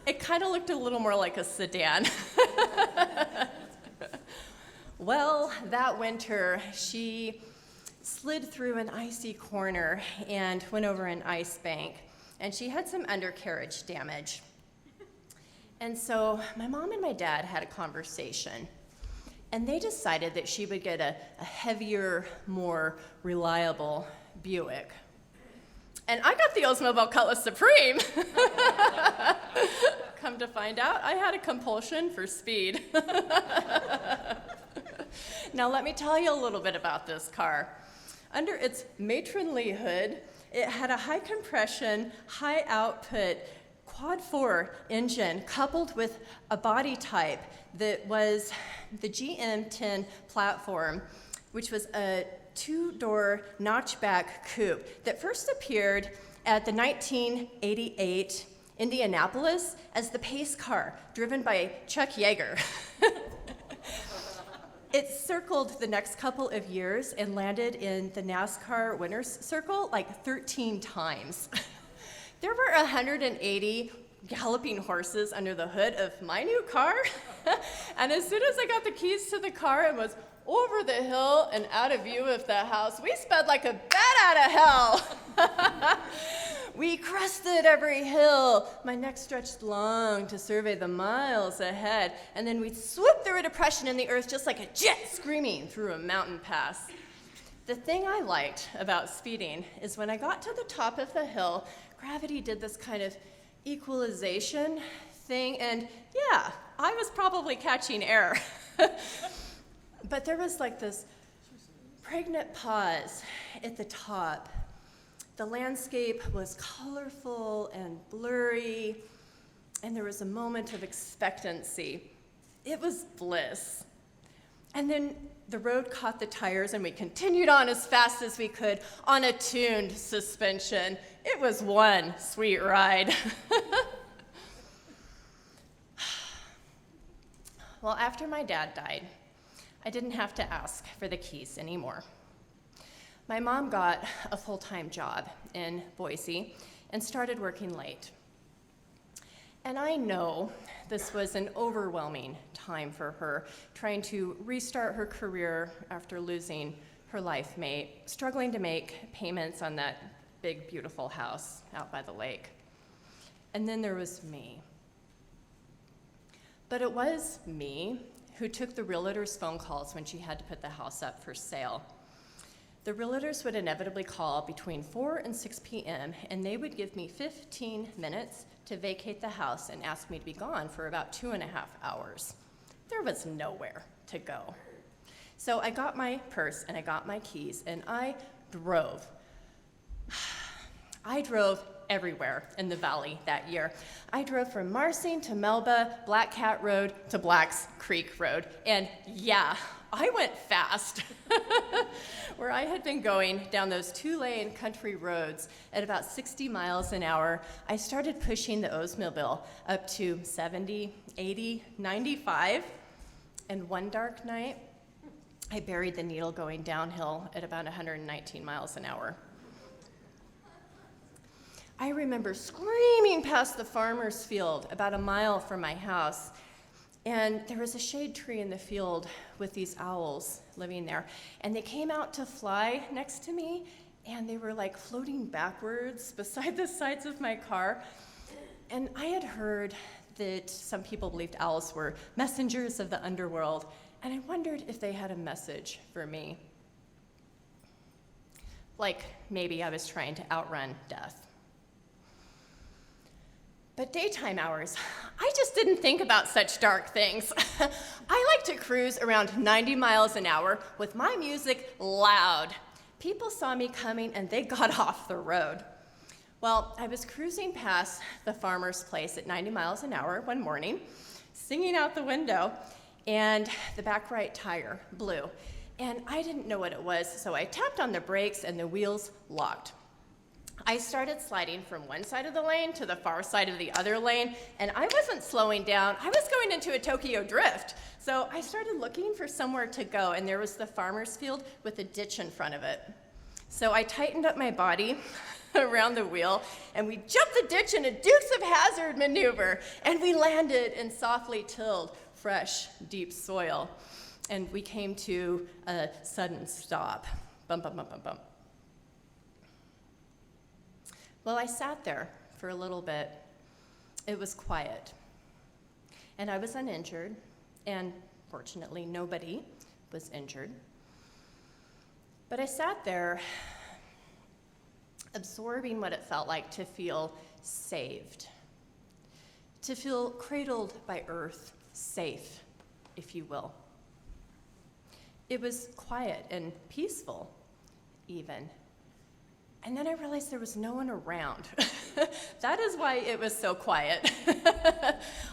It kind of looked a little more like a sedan. Well, that winter, she slid through an icy corner and went over an ice bank, and she had some undercarriage damage. And so my mom and my dad had a conversation, and they decided that she would get a heavier, more reliable Buick. And I got the Oldsmobile Cutlass Supreme. Come to find out, I had a compulsion for speed. Now let me tell you a little bit about this car. Under its matronly hood, it had a high compression, high output quad 4 engine coupled with a body type that was the GM10 platform, which was a 2-door notchback coupe that first appeared at the 1988 Indianapolis as the pace car driven by Chuck Yeager. It circled the next couple of years and landed in the NASCAR Winners Circle like 13 times. There were 180 galloping horses under the hood of my new car. And as soon as I got the keys to the car and was over the hill and out of view of the house, we sped like a bat out of hell. We crested every hill. My neck stretched long to survey the miles ahead, and then we'd swoop through a depression in the earth just like a jet screaming through a mountain pass. The thing I liked about speeding is when I got to the top of the hill, gravity did this kind of equalization thing, and yeah, I was probably catching air. But there was like this pregnant pause at the top. The landscape was colorful and blurry, and there was a moment of expectancy. It was bliss. And then the road caught the tires, and we continued on as fast as we could on a tuned suspension. It was one sweet ride. Well, after my dad died, I didn't have to ask for the keys anymore. My mom got a full-time job in Boise and started working late. And I know this was an overwhelming time for her, trying to restart her career after losing her life mate, struggling to make payments on that big, beautiful house out by the lake. And then there was me. But it was me who took the realtor's phone calls when she had to put the house up for sale. The realtors would inevitably call between 4 and 6 p.m., and they would give me 15 minutes to vacate the house and ask me to be gone for about 2.5 hours. There was nowhere to go. So I got my purse and I got my keys, and I drove. I drove everywhere in the valley that year. I drove from Marsing to Melba, Black Cat Road to Blacks Creek Road, and yeah, I went fast. Where I had been going down those 2-lane country roads at about 60 miles an hour, I started pushing the Oldsmobile up to 70, 80, 95, and one dark night, I buried the needle going downhill at about 119 miles an hour. I remember screaming past the farmer's field about a mile from my house, and there was a shade tree in the field with these owls living there, and they came out to fly next to me, and they were like floating backwards beside the sides of my car. And I had heard that some people believed owls were messengers of the underworld, and I wondered if they had a message for me. Like maybe I was trying to outrun death. But daytime hours, I just didn't think about such dark things. I like to cruise around 90 miles an hour with my music loud. People saw me coming and they got off the road. Well, I was cruising past the farmer's place at 90 miles an hour one morning, singing out the window, and the back right tire blew. And I didn't know what it was, so I tapped on the brakes and the wheels locked. I started sliding from one side of the lane to the far side of the other lane, and I wasn't slowing down. I was going into a Tokyo drift. So I started looking for somewhere to go, and there was the farmer's field with a ditch in front of it. So I tightened up my body around the wheel, and we jumped the ditch in a Dukes of Hazzard maneuver, and we landed in softly tilled, fresh, deep soil. And we came to a sudden stop. Bump, bump, bump, bump, bump. Well, I sat there for a little bit. It was quiet. And I was uninjured, and fortunately, nobody was injured. But I sat there, absorbing what it felt like to feel saved, to feel cradled by earth, safe, if you will. It was quiet and peaceful, even. And then I realized there was no one around. That is why it was so quiet.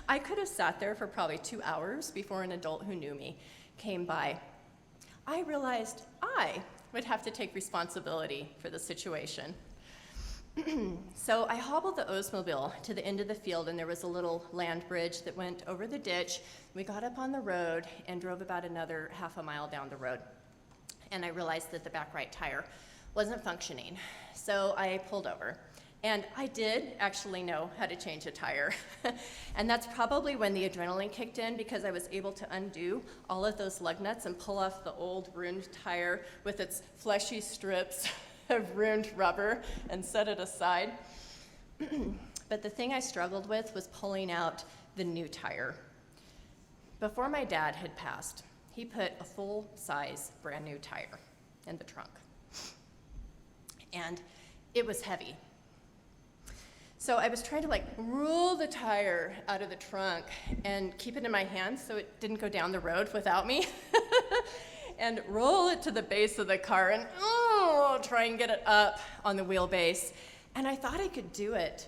I could have sat there for probably 2 hours before an adult who knew me came by. I realized I would have to take responsibility for the situation. So I hobbled the Oldsmobile to the end of the field, and there was a little land bridge that went over the ditch. We got up on the road and drove about another half a mile down the road. And I realized that the back right tire wasn't functioning. So I pulled over. And I did actually know how to change a tire. And that's probably when the adrenaline kicked in, because I was able to undo all of those lug nuts and pull off the old ruined tire with its fleshy strips of ruined rubber and set it aside. But the thing I struggled with was pulling out the new tire. Before my dad had passed, he put a full-size brand new tire in the trunk. And it was heavy. So I was trying to roll the tire out of the trunk and keep it in my hand so it didn't go down the road without me. And roll it to the base of the car and try and get it up on the wheelbase. And I thought I could do it,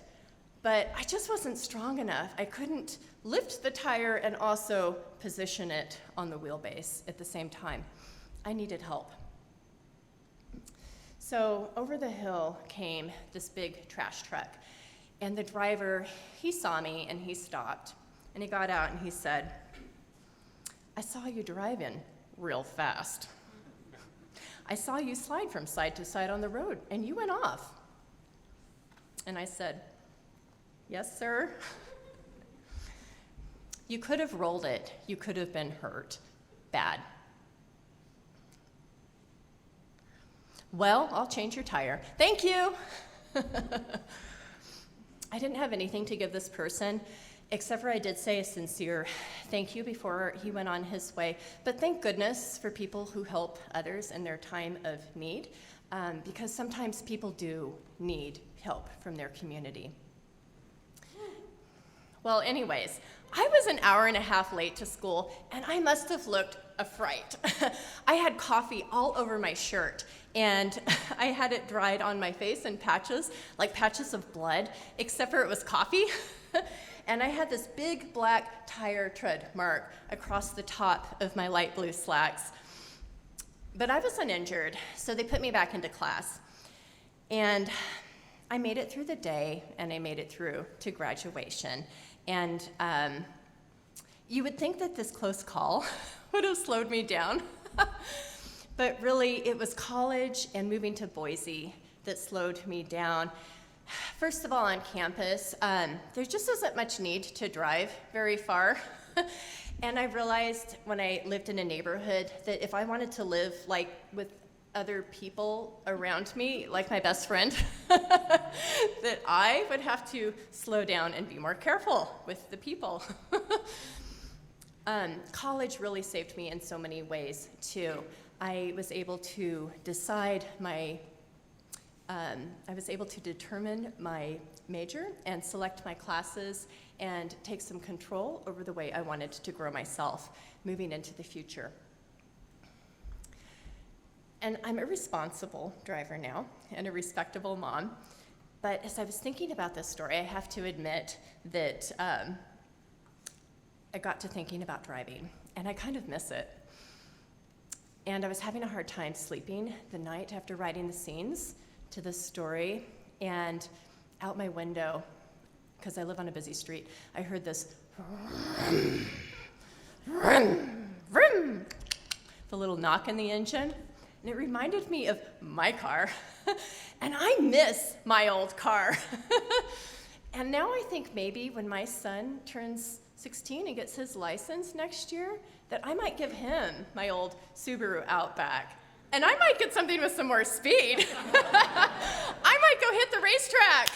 but I just wasn't strong enough. I couldn't lift the tire and also position it on the wheelbase at the same time. I needed help. So over the hill came this big trash truck. And the driver, he saw me and he stopped. And he got out and he said, "I saw you driving real fast. I saw you slide from side to side on the road and you went off." And I said, "Yes, sir." "You could have rolled it. You could have been hurt. Bad." "Well, I'll change your tire." "Thank you." I didn't have anything to give this person, except for I did say a sincere thank you before he went on his way. But thank goodness for people who help others in their time of need, because sometimes people do need help from their community. Well, anyways, I was an hour and a half late to school, and I must have looked a fright. I had coffee all over my shirt, and I had it dried on my face in patches, like patches of blood, except for it was coffee. And I had this big black tire tread mark across the top of my light blue slacks. But I was uninjured, so they put me back into class. And I made it through the day, and I made it through to graduation. And you would think that this close call would have slowed me down. But really, it was college and moving to Boise that slowed me down. First of all, on campus, there just isn't much need to drive very far. And I realized when I lived in a neighborhood that if I wanted to live with other people around me, like my best friend, that I would have to slow down and be more careful with the people. College really saved me in so many ways, too. I was able to determine my major and select my classes and take some control over the way I wanted to grow myself moving into the future. And I'm a responsible driver now and a respectable mom. But as I was thinking about this story, I have to admit that I got to thinking about driving, and I kind of miss it. And I was having a hard time sleeping the night after writing the scenes to this story, and out my window, because I live on a busy street, I heard this vroom, vroom, the little knock in the engine, and it reminded me of my car, and I miss my old car. And now I think maybe when my son turns 16 and gets his license next year, that I might give him my old Subaru Outback. And I might get something with some more speed. I might go hit the racetrack.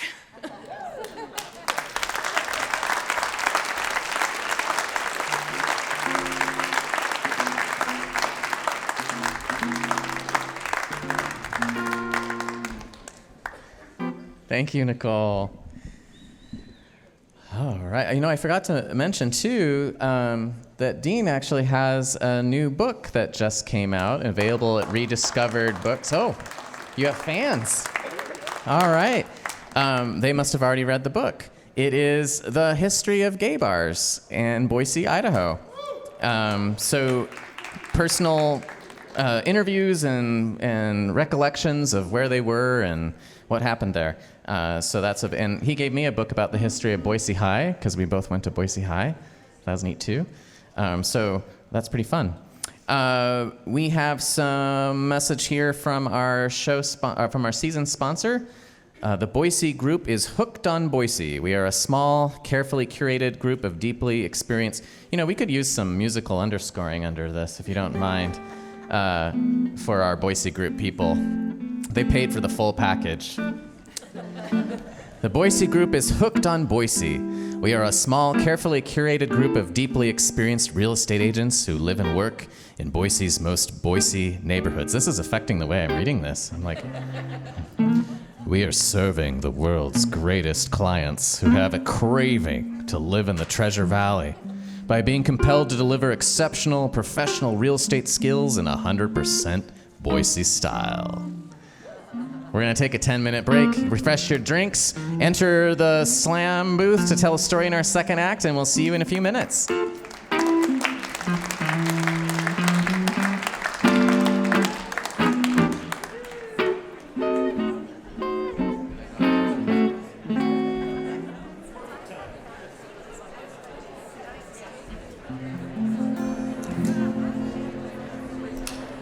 Thank you, Nicole. All right. I forgot to mention, too, that Dean actually has a new book that just came out, available at Rediscovered Books. Oh, you have fans. All right. They must have already read the book. It is The History of Gay Bars in Boise, Idaho. So personal interviews and recollections of where they were and what happened there. And he gave me a book about the history of Boise High, because we both went to Boise High. That was neat, too. So that's pretty fun. We have some message here from our from our season sponsor. The Boise group is Hooked on Boise. We are a small, carefully curated group of deeply experienced... we could use some musical underscoring under this, if you don't mind, for our Boise group people. They paid for the full package. The Boise group is hooked on Boise. We are a small, carefully curated group of deeply experienced real estate agents who live and work in Boise's most Boise neighborhoods. This is affecting the way I'm reading this. I'm like, we are serving the world's greatest clients who have a craving to live in the Treasure Valley by being compelled to deliver exceptional professional real estate skills in 100% Boise style. We're going to take a 10-minute break, refresh your drinks, enter the slam booth to tell a story in our second act, and we'll see you in a few minutes.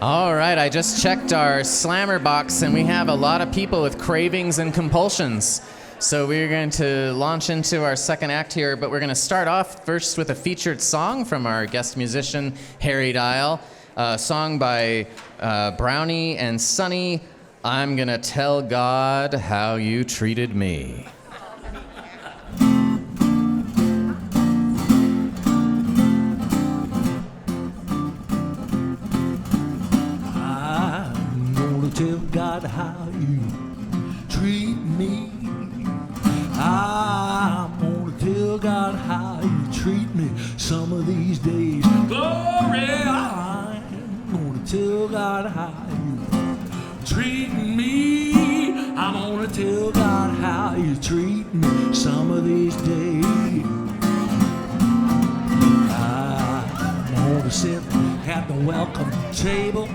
All right, I just checked our slammer box, and we have a lot of people with cravings and compulsions. So we're going to launch into our second act here, but we're going to start off first with a featured song from our guest musician, Harry Dial, a song by Brownie and Sonny, I'm Gonna Tell God How You Treated Me. Tell God how you treat me. I'm gonna tell God how you treat me some of these days. Glory, I'm gonna tell God how you treat me. I'm gonna tell God how you treat me some of these days. I'm gonna sit at the welcome table.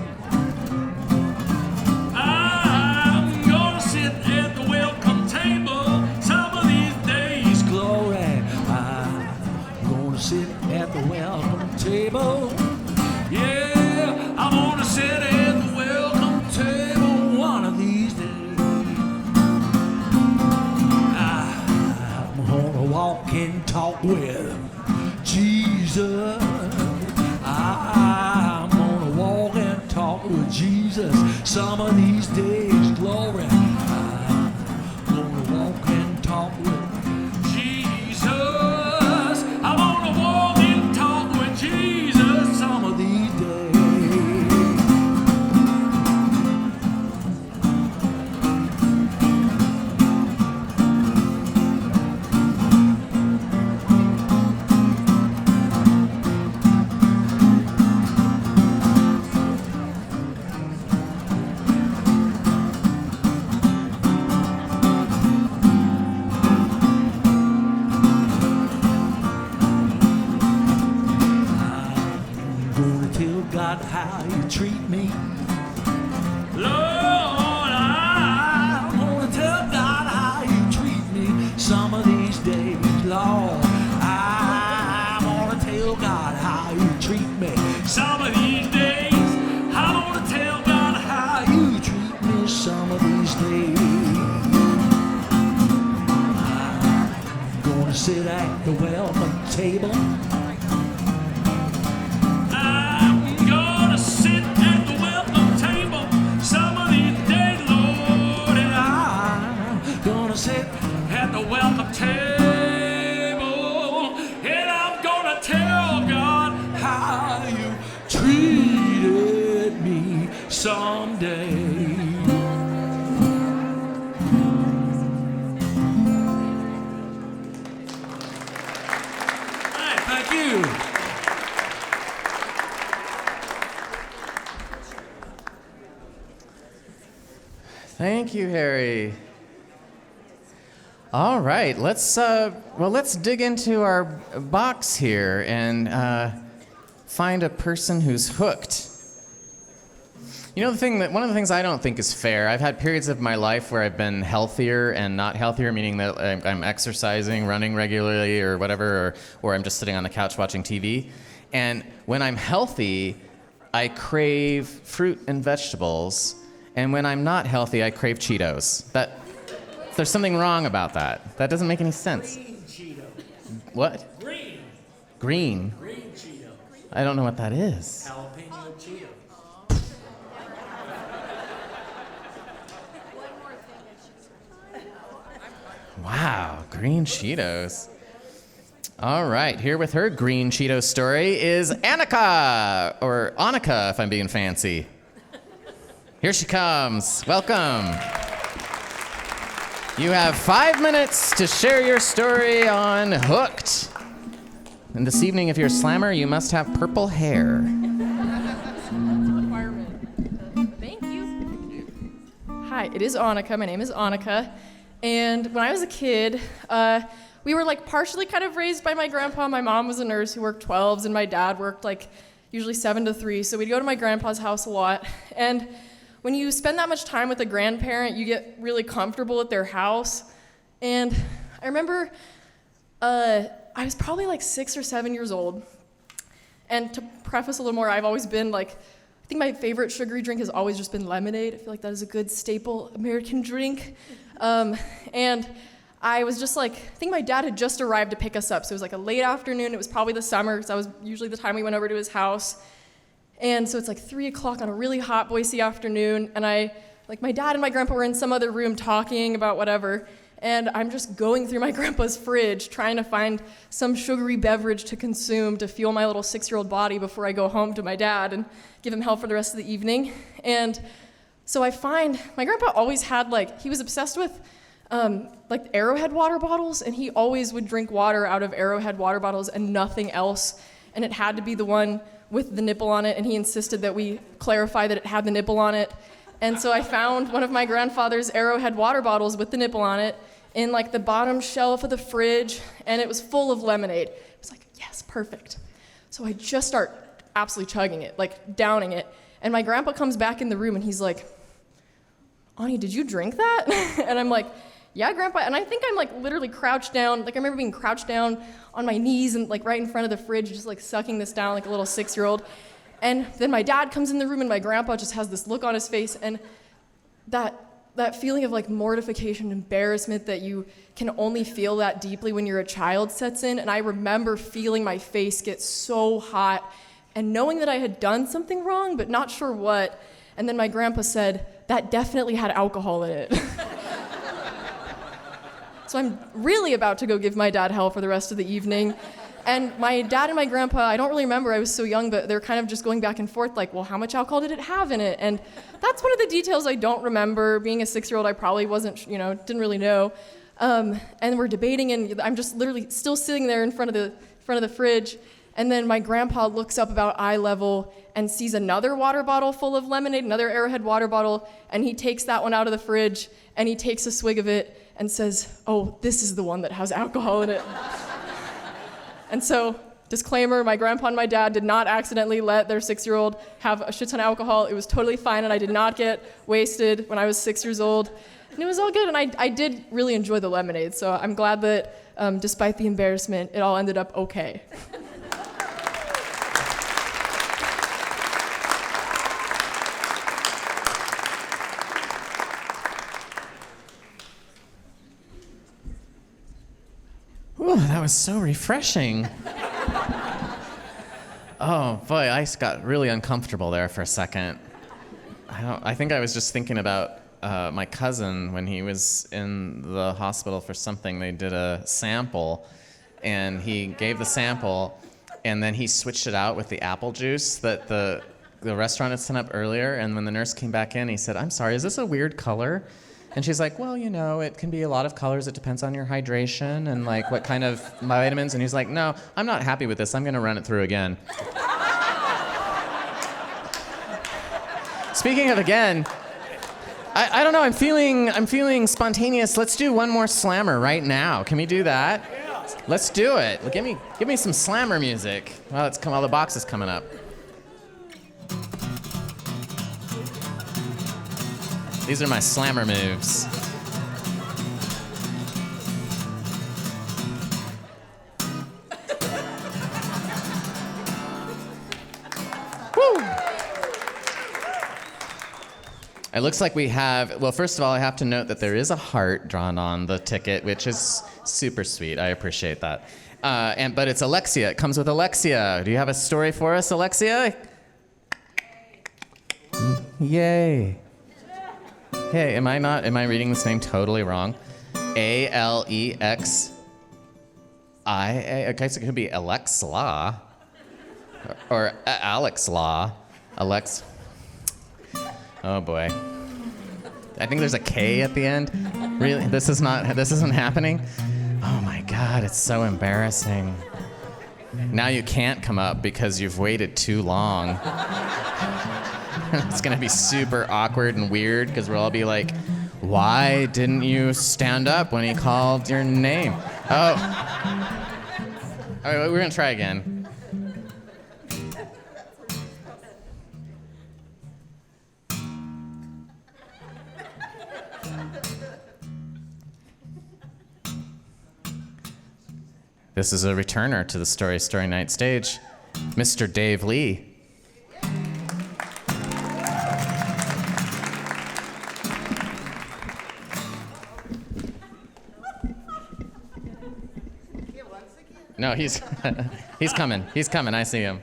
At the welcome table some of these days. Glory, I'm gonna sit at the welcome table. Yeah, I'm gonna sit at the welcome table one of these days. I'm gonna walk and talk with Jesus. I'm gonna walk and talk with Jesus some of these days. Glory. Walk and talk with Jesus. I wanna walk and talk with Jesus some of these days. God, how you treat me. Lord, I'm gonna tell God how you treat me some of these days. Lord, I'm gonna tell God how you treat me some of these days. I'm gonna tell God how you treat me some of these days. I'm gonna sit at the welcome table. Welcome table, and I'm gonna tell God how you treated me someday. All right, thank you. Thank you, Harry. All right, let's dig into our box here and find a person who's hooked. You know, one of the things I don't think is fair, I've had periods of my life where I've been healthier and not healthier, meaning that I'm exercising, running regularly or whatever, or I'm just sitting on the couch watching TV. And when I'm healthy, I crave fruit and vegetables. And when I'm not healthy, I crave Cheetos. There's something wrong about that. That doesn't make any sense. Green Cheeto. What? Green. Green? Green Cheeto. I don't know what that is. Jalapeno Cheeto. Wow, green Cheetos. All right, here with her green Cheeto story is Annika, or Annika if I'm being fancy. Here she comes. Welcome. You have 5 minutes to share your story on Hooked. And this evening, if you're a slammer, you must have purple hair. Thank you. Hi, it is Annika. My name is Annika. And when I was a kid, we were like partially kind of raised by my grandpa. My mom was a nurse who worked 12s, and my dad worked like usually 7 to 3. So we'd go to my grandpa's house a lot. And when you spend that much time with a grandparent, you get really comfortable at their house. And I remember I was probably like 6 or 7 years old. And to preface a little more, I've always been like, I think my favorite sugary drink has always just been lemonade. I feel like that is a good staple American drink. And I was just like, I think my dad had just arrived to pick us up. So it was like a late afternoon. It was probably the summer, because that was usually the time we went over to his house. And so it's like 3 o'clock on a really hot Boise afternoon. And my dad and my grandpa were in some other room talking about whatever. And I'm just going through my grandpa's fridge trying to find some sugary beverage to consume to fuel my little 6-year-old body before I go home to my dad and give him hell for the rest of the evening. And so I find my grandpa always had he was obsessed with Arrowhead water bottles, and he always would drink water out of Arrowhead water bottles and nothing else. And it had to be the one with the nipple on it, and he insisted that we clarify that it had the nipple on it. And so I found one of my grandfather's Arrowhead water bottles with the nipple on it in the bottom shelf of the fridge, and it was full of lemonade. I was like, yes, perfect. So I just start absolutely chugging it, downing it. And my grandpa comes back in the room, and he's like, Ani, did you drink that? And I'm like, yeah, Grandpa. And I think I'm literally crouched down. I remember being crouched down on my knees and right in front of the fridge, just sucking this down like a little 6-year-old. And then my dad comes in the room, and my grandpa just has this look on his face, and that feeling of mortification, embarrassment that you can only feel that deeply when you're a child sets in. And I remember feeling my face get so hot and knowing that I had done something wrong, but not sure what. And then my grandpa said, that definitely had alcohol in it. So I'm really about to go give my dad hell for the rest of the evening. And my dad and my grandpa, I don't really remember, I was so young, but they're kind of just going back and forth well, how much alcohol did it have in it? And that's one of the details I don't remember. Being a 6-year-old, I probably wasn't, didn't really know. And we're debating, and I'm just literally still sitting there in front of the fridge. And then my grandpa looks up about eye level and sees another water bottle full of lemonade, another Arrowhead water bottle, and he takes that one out of the fridge, and he takes a swig of it and says, oh, this is the one that has alcohol in it. And so, disclaimer, my grandpa and my dad did not accidentally let their 6-year-old have a shit ton of alcohol. It was totally fine, and I did not get wasted when I was 6 years old. And it was all good, and I did really enjoy the lemonade, so I'm glad that despite the embarrassment, it all ended up okay. Ooh, that was so refreshing. Oh boy, I got really uncomfortable there for a second. I think I was just thinking about my cousin when he was in the hospital for something. They did a sample, and he gave the sample, and then he switched it out with the apple juice that the restaurant had sent up earlier. And when the nurse came back in, he said, "I'm sorry, is this a weird color?" And she's like, well, it can be a lot of colors. It depends on your hydration and what kind of vitamins. And he's like, no, I'm not happy with this. I'm going to run it through again. Speaking of again, I don't know. I'm feeling spontaneous. Let's do one more slammer right now. Can we do that? Yeah. Let's do it. Give me some slammer music. Well, the box is coming up. These are my slammer moves. Woo! It looks like we have, well, first of all, I have to note that there is a heart drawn on the ticket, which is super sweet. I appreciate that. But it's Alexia. It comes with Alexia. Do you have a story for us, Alexia? Yay. Hey, am I reading this name totally wrong? A-L-E-X-I-A. I guess it could be Alex Law. Or Alex Law. Alex. Oh boy. I think there's a K at the end. Really? This isn't happening? Oh my God, it's so embarrassing. Now you can't come up because you've waited too long. It's gonna be super awkward and weird because we'll all be like, why didn't you stand up when he called your name? Oh. All right, we're gonna try again. This is a returner to the Story Night stage, Mr. Dave Lee. No, he's coming. He's coming. I see him.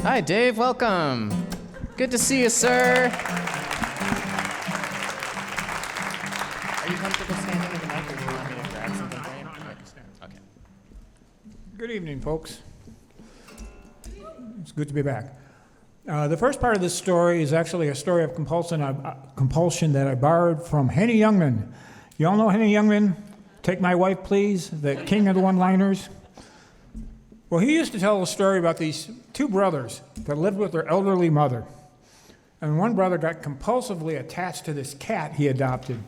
Hi, Dave. Welcome. Good to see you, sir. Are you comfortable standing with the mic, or do you want me to grab something for you? Okay. Good evening, folks. It's good to be back. The first part of this story is actually a story of compulsion that I borrowed from Henny Youngman. You all know Henny Youngman? Take My Wife, Please, the king of the one-liners. Well, he used to tell a story about these two brothers that lived with their elderly mother. And one brother got compulsively attached to this cat he adopted.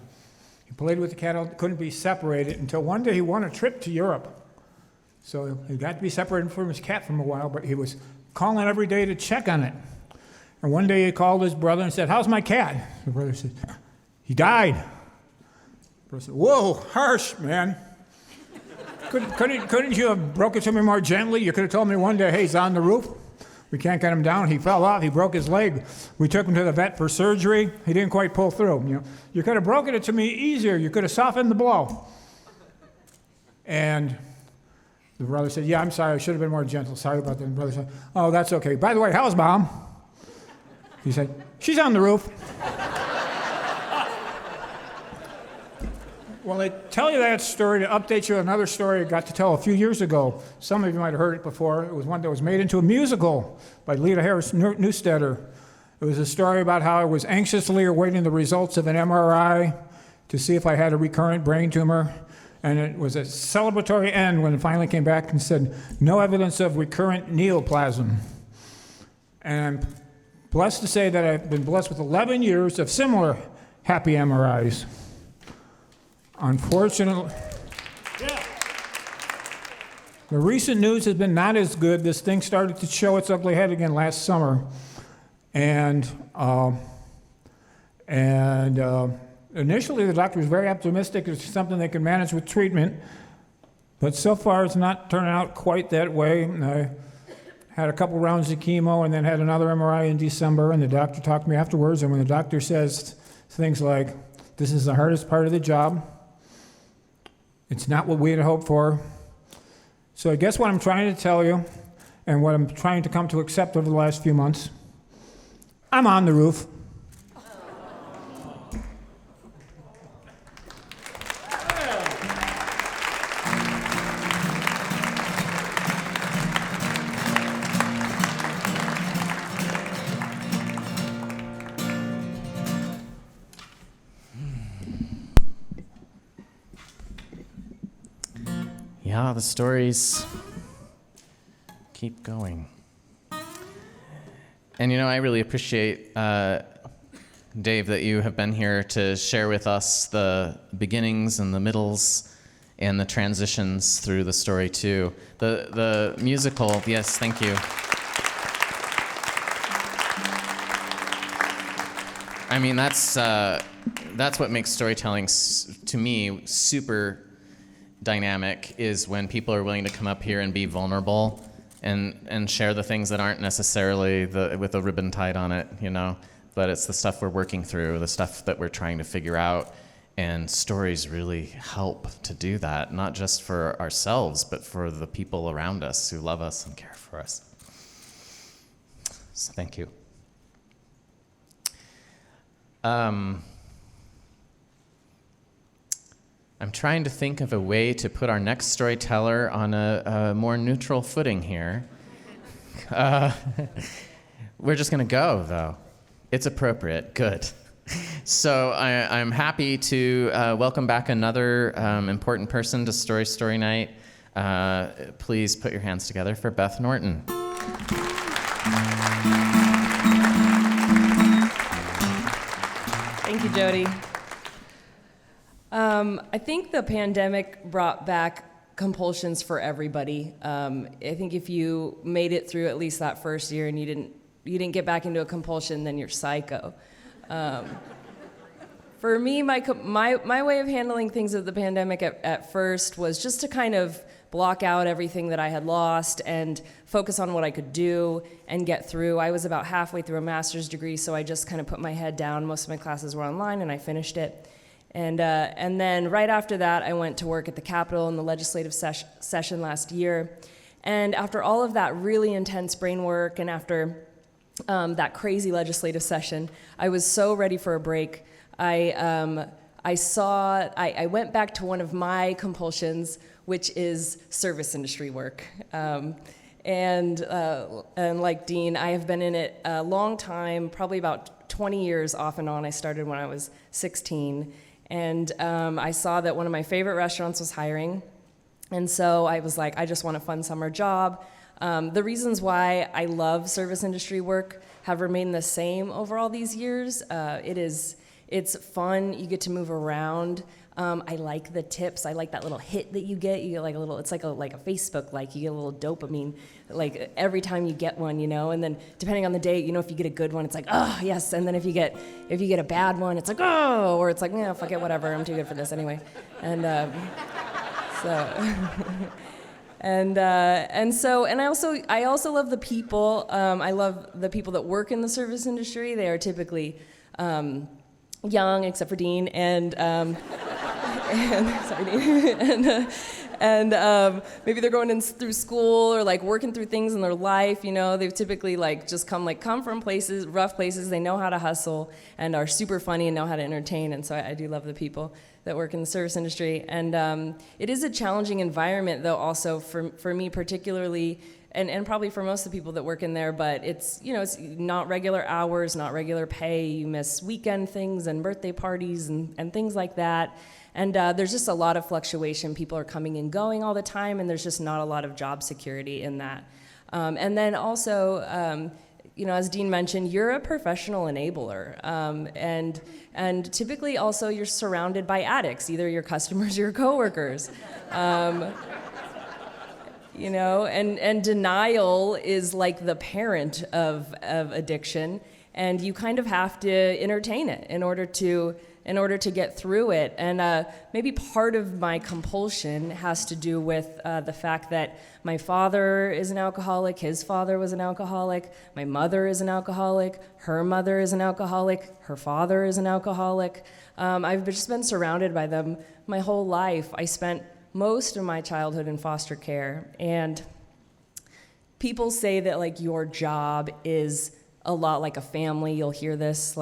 He played with the cat, couldn't be separated until one day he won a trip to Europe. So he got to be separated from his cat for a while, but he was calling every day to check on it. And one day he called his brother and said, "How's my cat?" The brother said, "He died." The brother said, "Whoa, harsh, man. Couldn't you have broke it to me more gently? You could have told me one day, hey, he's on the roof. We can't get him down. He fell off. He broke his leg. We took him to the vet for surgery. He didn't quite pull through. You could have broken it to me easier. You could have softened the blow." And the brother said, "Yeah, I'm sorry. I should have been more gentle. Sorry about that." And the brother said, "Oh, that's okay. By the way, how's Mom?" He said, "She's on the roof." Well, I tell you that story to update you on another story I got to tell a few years ago. Some of you might have heard it before. It was one that was made into a musical by Lita Harris Newstetter. It was a story about how I was anxiously awaiting the results of an MRI to see if I had a recurrent brain tumor. And it was a celebratory end when it finally came back and said, no evidence of recurrent neoplasm. And I'm blessed to say that I've been blessed with 11 years of similar happy MRIs. Unfortunately, the recent news has been not as good. This thing started to show its ugly head again last summer. And initially the doctor was very optimistic. It's something they could manage with treatment. But so far it's not turned out quite that way. I had a couple rounds of chemo and then had another MRI in December, and the doctor talked to me afterwards, and when the doctor says things like, "This is the hardest part of the job. It's not what we had hoped for." So I guess what I'm trying to tell you, and what I'm trying to come to accept over the last few months, I'm on the roof. Yeah, the stories keep going. And I really appreciate, Dave, that you have been here to share with us the beginnings and the middles and the transitions through the story too. The musical, yes, thank you. I mean, that's what makes storytelling, to me, super dynamic, is when people are willing to come up here and be vulnerable and share the things that aren't necessarily with a ribbon tied on it, but it's the stuff we're working through, the stuff that we're trying to figure out. And stories really help to do that, not just for ourselves, but for the people around us who love us and care for us. So thank you. I'm trying to think of a way to put our next storyteller on a more neutral footing here. We're just going to go, though. It's appropriate. Good. So I'm happy to welcome back another important person to Story Night. Please put your hands together for Beth Norton. Thank you, Jody. I think the pandemic brought back compulsions for everybody. I think if you made it through at least that first year and you didn't get back into a compulsion, then you're psycho. For me, my way of handling things with the pandemic at first was just to kind of block out everything that I had lost and focus on what I could do and get through. I was about halfway through a master's degree, so I just kind of put my head down. Most of my classes were online, and I finished it. And then right after that, I went to work at the Capitol in the legislative session last year. And after all of that really intense brain work and after that crazy legislative session, I was so ready for a break. I went back to one of my compulsions, which is service industry work. And like Dean, I have been in it a long time, probably about 20 years off and on. I started when I was 16. And I saw that one of my favorite restaurants was hiring. And so I was like, I just want a fun summer job. The reasons why I love service industry work have remained the same over all these years. It's fun, you get to move around. I like the tips. I like that little hit that you get. You get like a little, it's like a Facebook, like you get a little dopamine, like every time you get one, And then depending on the day, if you get a good one, it's like, oh yes. And then if you get a bad one, it's like, oh, or it's like, yeah, fuck it, whatever. I'm too good for this anyway. And and I also love the people. I love the people that work in the service industry. They are typically young, except for Dean, and sorry, Dean, and maybe they're going through school or like working through things in their life. They've typically just come from places, rough places. They know how to hustle and are super funny and know how to entertain. And so I do love the people that work in the service industry. And it is a challenging environment, though, also for me particularly. And probably for most of the people that work in there, but it's not regular hours, not regular pay. You miss weekend things and birthday parties and things like that. And there's just a lot of fluctuation. People are coming and going all the time, and there's just not a lot of job security in that. And then also, as Dean mentioned, you're a professional enabler. And typically also you're surrounded by addicts, either your customers or your coworkers. And denial is like the parent of addiction, and you kind of have to entertain it in order to get through it. And maybe part of my compulsion has to do with the fact that my father is an alcoholic, his father was an alcoholic, my mother is an alcoholic, her mother is an alcoholic, her father is an alcoholic. I've just been surrounded by them my whole life. I spent most of my childhood in foster care, and people say that your job is a lot like a family. You'll hear this,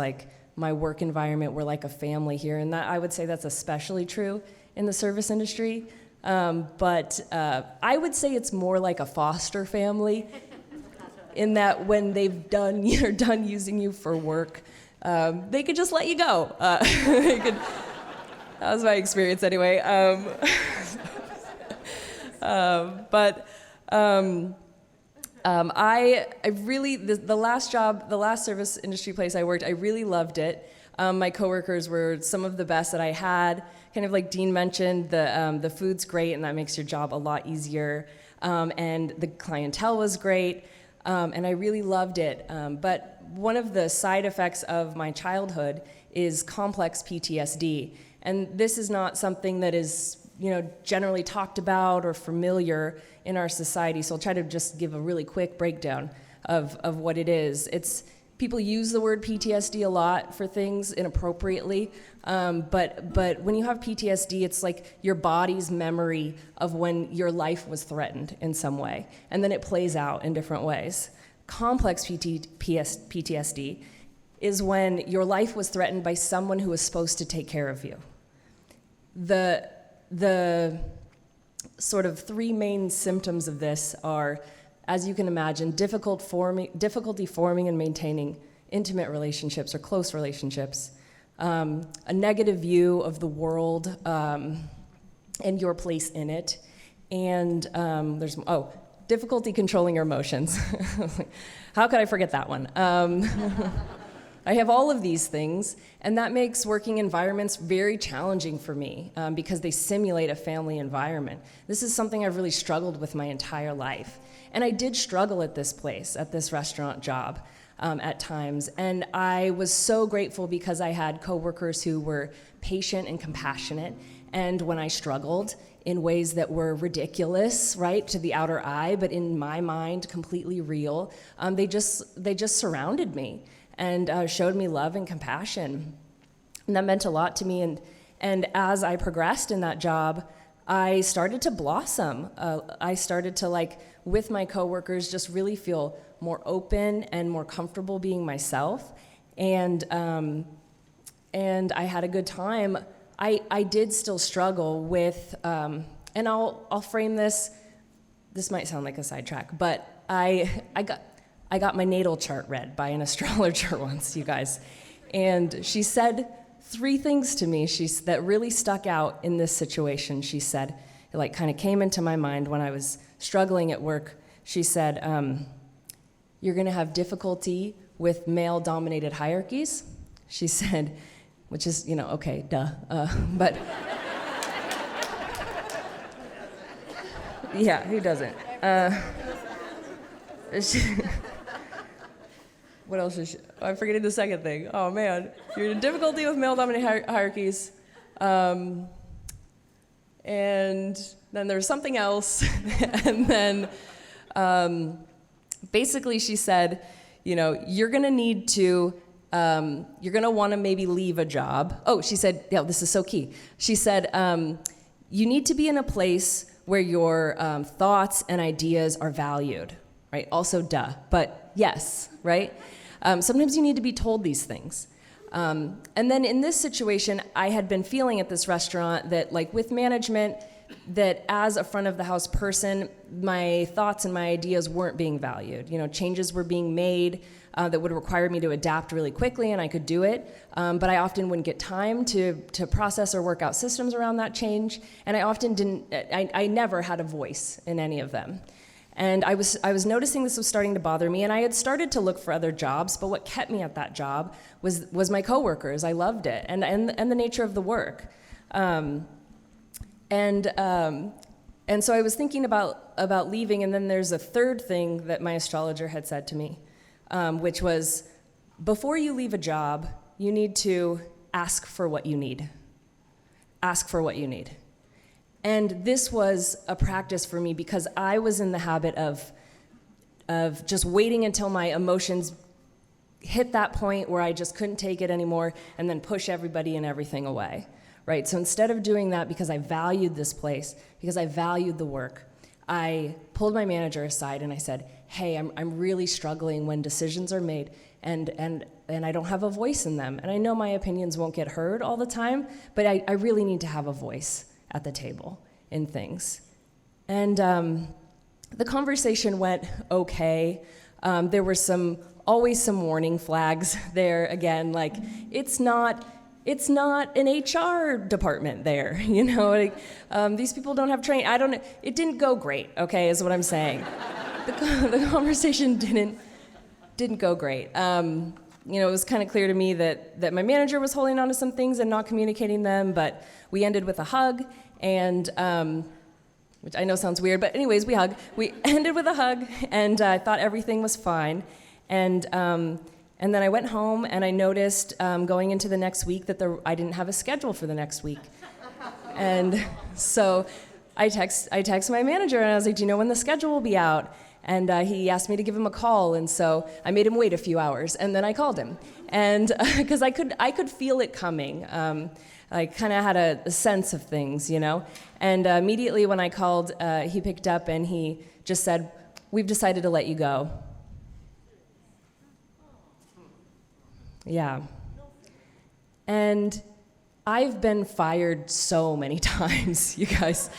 my work environment, we're like a family here, and that I would say that's especially true in the service industry. But I would say it's more like a foster family, in that when they're done using you for work, they could just let you go. That was my experience anyway. I really, the last service industry place I worked, I really loved it. My coworkers were some of the best that I had. Kind of like Dean mentioned, the food's great, and that makes your job a lot easier. And the clientele was great, and I really loved it. But one of the side effects of my childhood is complex PTSD. And this is not something that is generally talked about or familiar in our society. So I'll try to just give a really quick breakdown of what it is. People use the word PTSD a lot for things inappropriately, but when you have PTSD, it's like your body's memory of when your life was threatened in some way, and then it plays out in different ways. Complex PTSD is when your life was threatened by someone who was supposed to take care of you. The sort of three main symptoms of this are, as you can imagine, difficulty forming and maintaining intimate relationships or close relationships, a negative view of the world and your place in it, and difficulty controlling your emotions. How could I forget that one? I have all of these things, and that makes working environments very challenging for me because they simulate a family environment. This is something I've really struggled with my entire life. And I did struggle at this place, at this restaurant job at times. And I was so grateful because I had coworkers who were patient and compassionate. And when I struggled in ways that were ridiculous, right, to the outer eye, but in my mind, completely real, they just surrounded me and showed me love and compassion. And that meant a lot to me. And as I progressed in that job, I started to blossom. I started to, with my coworkers, just really feel more open and more comfortable being myself. And I had a good time. I did still struggle with, and I'll frame this might sound like a sidetrack, but I got my natal chart read by an astrologer once, you guys. And she said 3 things to me that really stuck out in this situation. She said, it kind of came into my mind when I was struggling at work. She said, you're going to have difficulty with male-dominated hierarchies. She said, which is, okay, duh. But, yeah, who doesn't? What else is I'm forgetting the second thing. Oh, man. You're in difficulty with male-dominated hierarchies. And then there's something else. And then basically she said, you're going to need to, you're going to want to maybe leave a job. Oh, she said, yeah, this is so key. She said, you need to be in a place where your thoughts and ideas are valued, right? Also, duh, but yes, right? Sometimes you need to be told these things. And then in this situation, I had been feeling at this restaurant that, with management, that as a front of the house person, my thoughts and my ideas weren't being valued. Changes were being made that would require me to adapt really quickly, and I could do it. But I often wouldn't get time to process or work out systems around that change. And I often didn't, I never had a voice in any of them. And I was noticing this was starting to bother me, and I had started to look for other jobs, but what kept me at that job was my coworkers. I loved it, and the nature of the work. And so I was thinking about leaving, and then there's a third thing that my astrologer had said to me, which was, before you leave a job, you need to ask for what you need. Ask for what you need. And this was a practice for me because I was in the habit of just waiting until my emotions hit that point where I just couldn't take it anymore and then push everybody and everything away, right? So instead of doing that, because I valued this place, because I valued the work, I pulled my manager aside and I said, hey, I'm really struggling when decisions are made and I don't have a voice in them. And I know my opinions won't get heard all the time, but I really need to have a voice at the table in things. And the conversation went okay. There were always some warning flags there. Again, it's not an HR department there, these people don't have training. It didn't go great, okay, is what I'm saying. The conversation didn't go great. It was kind of clear to me that my manager was holding on to some things and not communicating them, but we ended with a hug, and which I know sounds weird, but anyways, we hugged. We ended with a hug, and I thought everything was fine. And then I went home, and I noticed going into the next week that I didn't have a schedule for the next week. And so I text my manager, and I was like, do you know when the schedule will be out? And he asked me to give him a call, and so I made him wait a few hours, and then I called him. And because I could feel it coming. I kind of had a sense of things, you know? And immediately when I called, he picked up and he just said, we've decided to let you go. Yeah. And I've been fired so many times, you guys.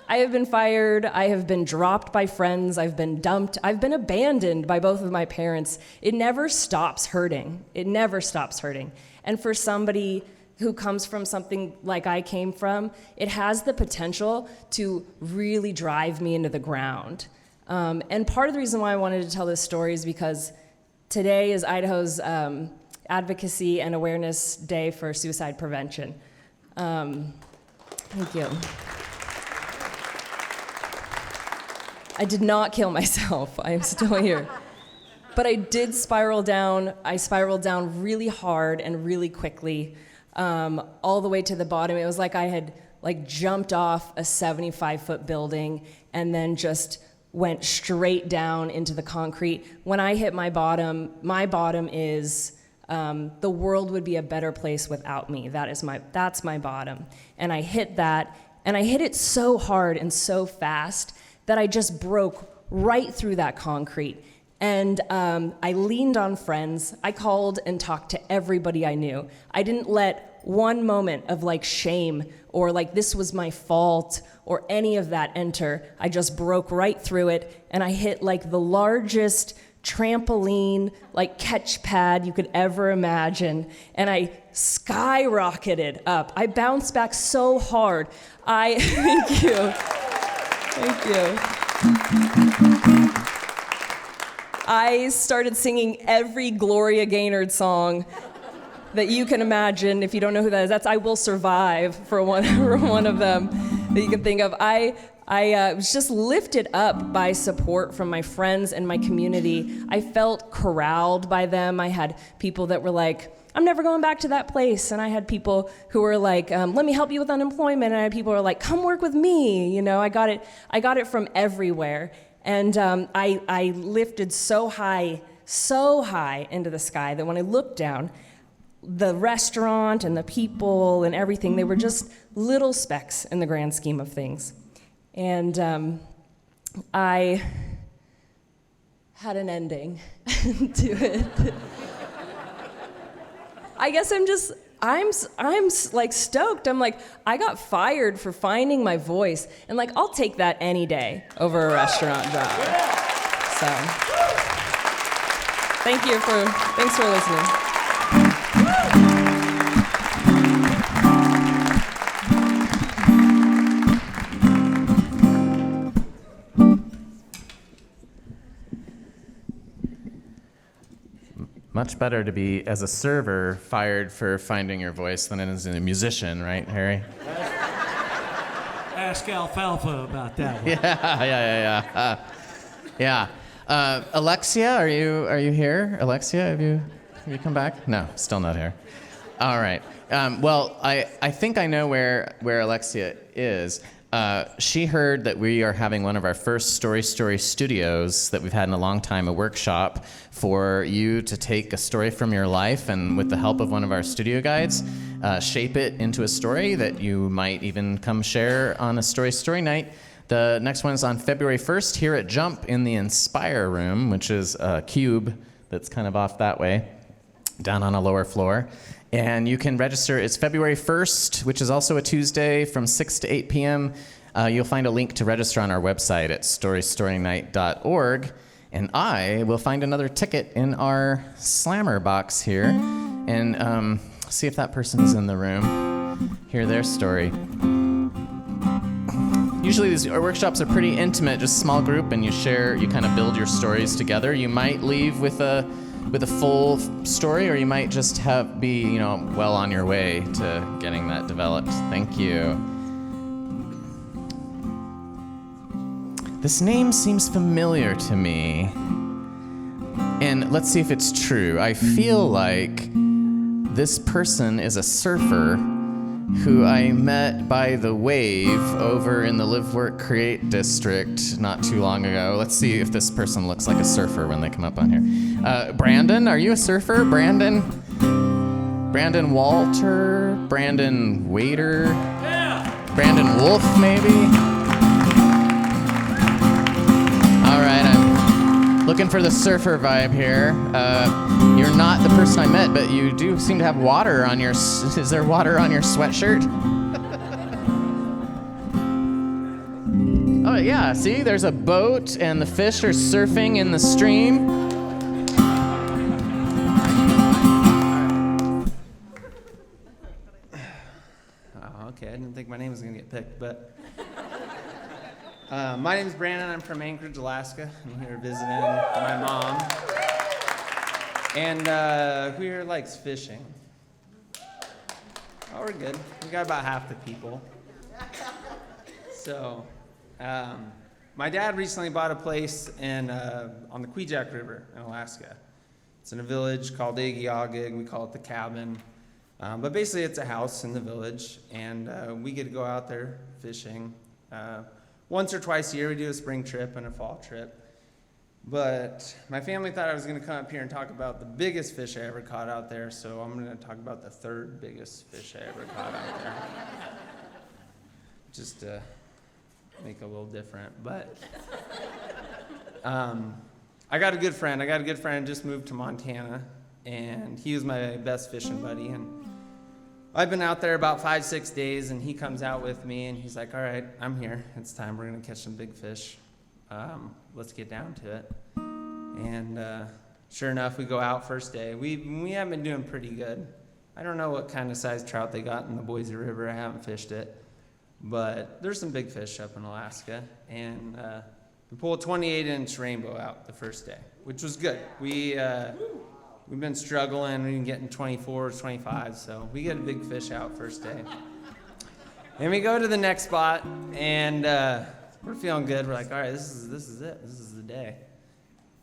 I have been fired, I have been dropped by friends, I've been dumped, I've been abandoned by both of my parents. It never stops hurting. It never stops hurting. And for somebody who comes from something like I came from, it has the potential to really drive me into the ground. And part of the reason why I wanted to tell this story is because today is Idaho's Advocacy and Awareness Day for Suicide Prevention. Thank you. I did not kill myself. I am still here. But I did spiral down. I spiraled down really hard and really quickly, all the way to the bottom. It was like I had jumped off a 75-foot building and then just went straight down into the concrete. When I hit my bottom is the world would be a better place without me. That's my bottom. And I hit that, and I hit it so hard and so fast that I just broke right through that concrete. And I leaned on friends. I called and talked to everybody I knew. I didn't let one moment of shame or this was my fault or any of that enter. I just broke right through it, and I hit the largest trampoline, catch pad you could ever imagine, and I skyrocketed up. I bounced back so hard. Thank you. Thank you. I started singing every Gloria Gaynor song that you can imagine. If you don't know who that is, that's I Will Survive for one of them that you can think of. I was just lifted up by support from my friends and my community. I felt corralled by them. I had people that were like, I'm never going back to that place. And I had people who were like, let me help you with unemployment. And I had people who were like, come work with me. You know, I got it from everywhere. And I lifted so high into the sky that when I looked down, the restaurant and the people and everything, they were just little specks in the grand scheme of things. And I had an ending to it. I guess I'm stoked. I'm like, I got fired for finding my voice, and I'll take that any day over a restaurant job. So, thanks for listening. Much better to be, as a server, fired for finding your voice than as a musician, right, Harry? Ask Alfalfa about that one. Yeah. Alexia, are you here? Alexia, have you come back? No, still not here. All right. Well, I think I know where Alexia is. She heard that we are having one of our first Story studios that we've had in a long time, a workshop for you to take a story from your life and with the help of one of our studio guides, shape it into a story that you might even come share on a story night. The next one is on February 1st here at Jump in the Inspire Room, which is a cube that's kind of off that way, down on a lower floor. And you can register. It's February 1st, which is also a Tuesday from 6 to 8 p.m. You'll find a link to register on our website at storynight.org. And I will find another ticket in our slammer box here and see if that person is in the room, hear their story. Usually these workshops are pretty intimate, just small group, and you kind of build your stories together. You might leave with a full story, or you might just be well on your way to getting that developed. Thank you. This name seems familiar to me, and let's see if it's true. I feel like this person is a surfer who I met by the wave over in the Live Work Create district not too long ago. Let's see if this person looks like a surfer when they come up on here. Brandon, are you a surfer? Brandon Walter? Brandon Waiter? Yeah. Brandon Wolf, maybe? All right, I'm looking for the surfer vibe here. You're not the person I met, but you do seem to have water on your... Is there water on your sweatshirt? Oh, yeah, see? There's a boat, and the fish are surfing in the stream. Oh, okay, I didn't think my name was going to get picked, but... my name's Brandon. I'm from Anchorage, Alaska. I'm here visiting my mom. And who here likes fishing? Oh, we're good. We got about half the people. So, my dad recently bought a place on the Kvichak River in Alaska. It's in a village called Agiagig. We call it the cabin. But basically, it's a house in the village, and we get to go out there fishing. Once or twice a year, we do a spring trip and a fall trip. But my family thought I was going to come up here and talk about the biggest fish I ever caught out there, so I'm going to talk about the third biggest fish I ever caught out there. Just to make it a little different. But I got a good friend. I just moved to Montana, and he was my best fishing buddy. And I've been out there about 5-6 days, and he comes out with me, and he's like, all right, I'm here. It's time. We're going to catch some big fish. Let's get down to it. And sure enough, we go out first day. We have been doing pretty good. I don't know what kind of size trout they got in the Boise River. I haven't fished it. But there's some big fish up in Alaska. And we pulled a 28-inch rainbow out the first day, which was good. We've been struggling. We've been getting 24s, 25s, so we get a big fish out first day. And we go to the next spot, and we're feeling good. We're like, all right, this is it. This is the day.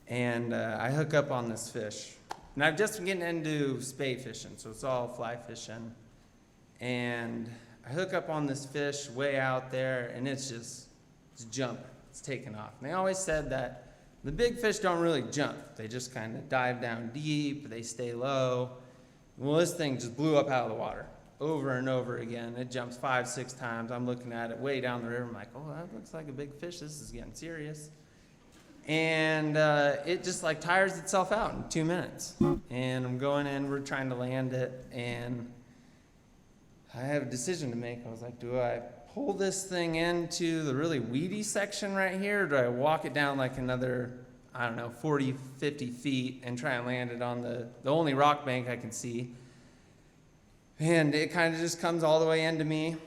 And I hook up on this fish. And I've just been getting into spade fishing, so it's all fly fishing. And I hook up on this fish way out there, and it's jumping. It's taking off. And they always said that the big fish don't really jump. They just kind of dive down deep. They stay low. Well, this thing just blew up out of the water over and over again. It jumps 5-6 times. I'm looking at it way down the river. I'm like, oh, that looks like a big fish. This is getting serious. And it just like tires itself out in 2 minutes. And I'm going in. We're trying to land it. And I have a decision to make. I was like, do I pull this thing into the really weedy section right here, or do I walk it down like another, 40, 50 feet and try and land it on the only rock bank I can see? And it kind of just comes all the way into me,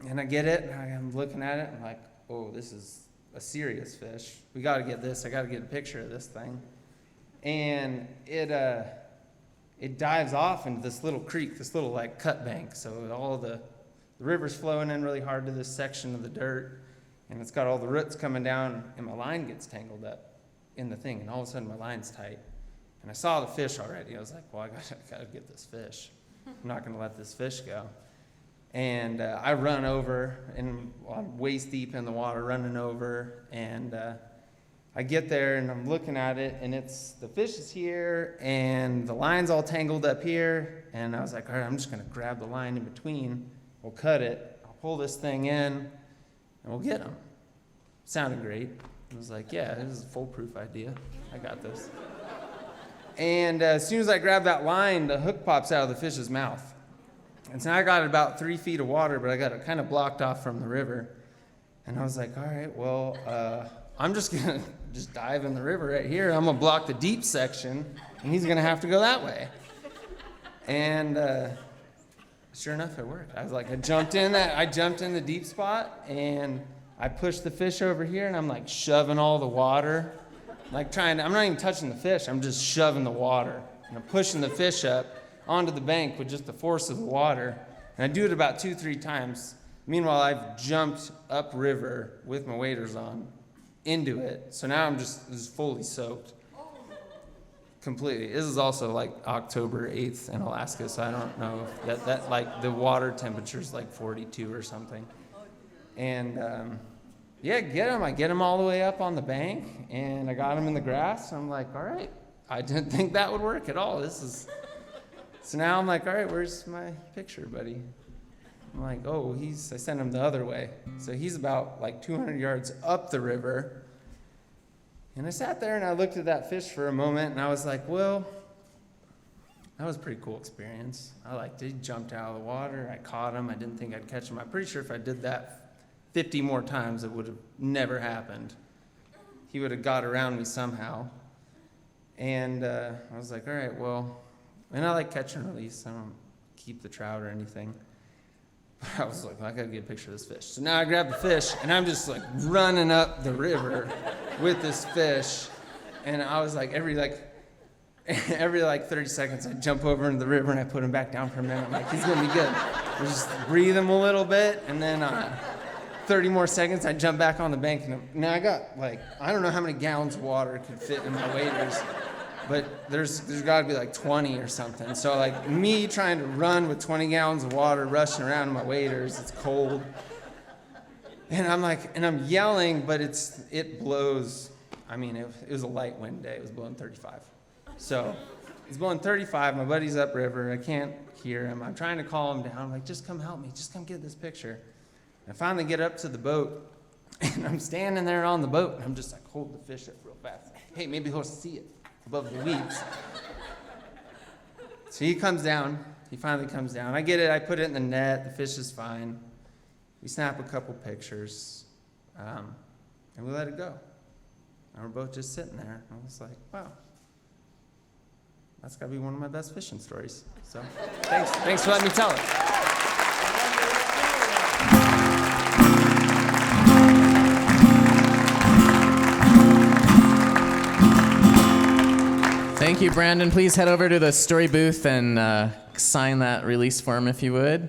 and I get it, and I'm looking at it, and I'm like, oh, this is a serious fish. We got to get this. I got to get a picture of this thing. And it dives off into this little creek, this little like cut bank. So all the river's flowing in really hard to this section of the dirt, and it's got all the roots coming down, and my line gets tangled up in the thing, and all of a sudden my line's tight. And I saw the fish already. I was like, well, I gotta get this fish. I'm not gonna let this fish go. And I run over, and I'm waist deep in the water, running over, and I get there, and I'm looking at it, and the fish is here, and the line's all tangled up here, and I was like, all right, I'm just gonna grab the line in between. We'll cut it, I'll pull this thing in, and we'll get them. Sounded great. I was like, yeah, this is a foolproof idea. I got this. And as soon as I grab that line, the hook pops out of the fish's mouth. And so I got about 3 feet of water, but I got it kind of blocked off from the river. And I was like, all right, well, I'm just going to dive in the river right here. I'm going to block the deep section, and he's going to have to go that way. And sure enough, it worked. I jumped in the deep spot, and I pushed the fish over here, and I'm like shoving all the water, I'm not even touching the fish, I'm just shoving the water. And I'm pushing the fish up onto the bank with just the force of the water. And I do it about 2-3 times. Meanwhile, I've jumped upriver with my waders on into it. So now I'm just fully soaked. completely. This is also like October 8th in Alaska, so I don't know if that like the water temperature's like 42 or something. And yeah, I get him all the way up on the bank, and I got him in the grass. I'm like, all right, I didn't think that would work at all. So now I'm like, all right, where's my picture, buddy? I'm like, oh, I sent him the other way. So he's about like 200 yards up the river. And I sat there and I looked at that fish for a moment, and I was like, well, that was a pretty cool experience. I liked it. He jumped out of the water. I caught him. I didn't think I'd catch him. I'm pretty sure if I did that 50 more times, it would have never happened. He would have got around me somehow. And I was like, all right, well, and I like catch and release. I don't keep the trout or anything. But I was like, I gotta get a picture of this fish. So now I grab the fish, and I'm just like running up the river with this fish. And I was like, every 30 seconds, I jump over into the river and I put him back down for a minute. I'm like, he's gonna be good. I just breathe him a little bit, and then 30 more seconds, I jump back on the bank. And now I got like, I don't know how many gallons of water could fit in my waders, but there's gotta be like 20 or something. So like me trying to run with 20 gallons of water rushing around in my waders, it's cold. And I'm yelling, but it blows. I mean, it was a light wind day. It was blowing 35. So it's blowing 35. My buddy's upriver. I can't hear him. I'm trying to call him down. I'm like, just come help me. Just come get this picture. I finally get up to the boat, and I'm standing there on the boat, and I'm just like, hold the fish up real fast. Hey, maybe he'll see it above the weeds. So he comes down. He finally comes down. I get it. I put it in the net. The fish is fine. We snap a couple pictures, and we let it go. And we're both just sitting there. And I was like, wow, that's got to be one of my best fishing stories. So thanks for letting me tell it. Thank you, Brandon. Please head over to the story booth and sign that release form if you would.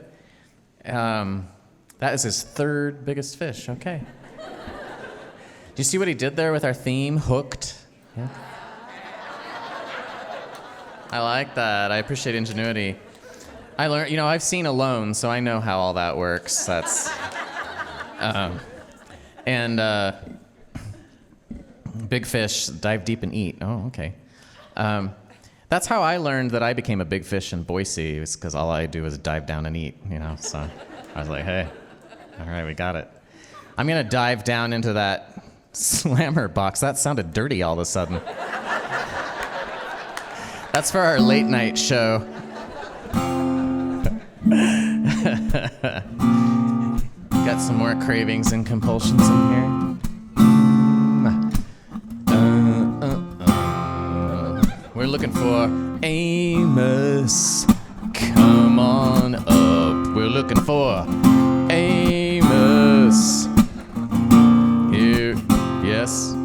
That is his third biggest fish. Okay. Do you see what he did there with our theme, hooked? Yeah. I like that. I appreciate ingenuity. I learned, I've seen Alone, so I know how all that works. That's, big fish dive deep and eat. Oh, okay. That's how I learned that I became a big fish in Boise. It was because all I do is dive down and eat, So I was like, hey, all right, we got it. I'm gonna dive down into that slammer box. That sounded dirty all of a sudden. That's for our late night show. Got some more cravings and compulsions in here. We're looking for Amos. Come on up. We're looking for Amos. Here. Yes.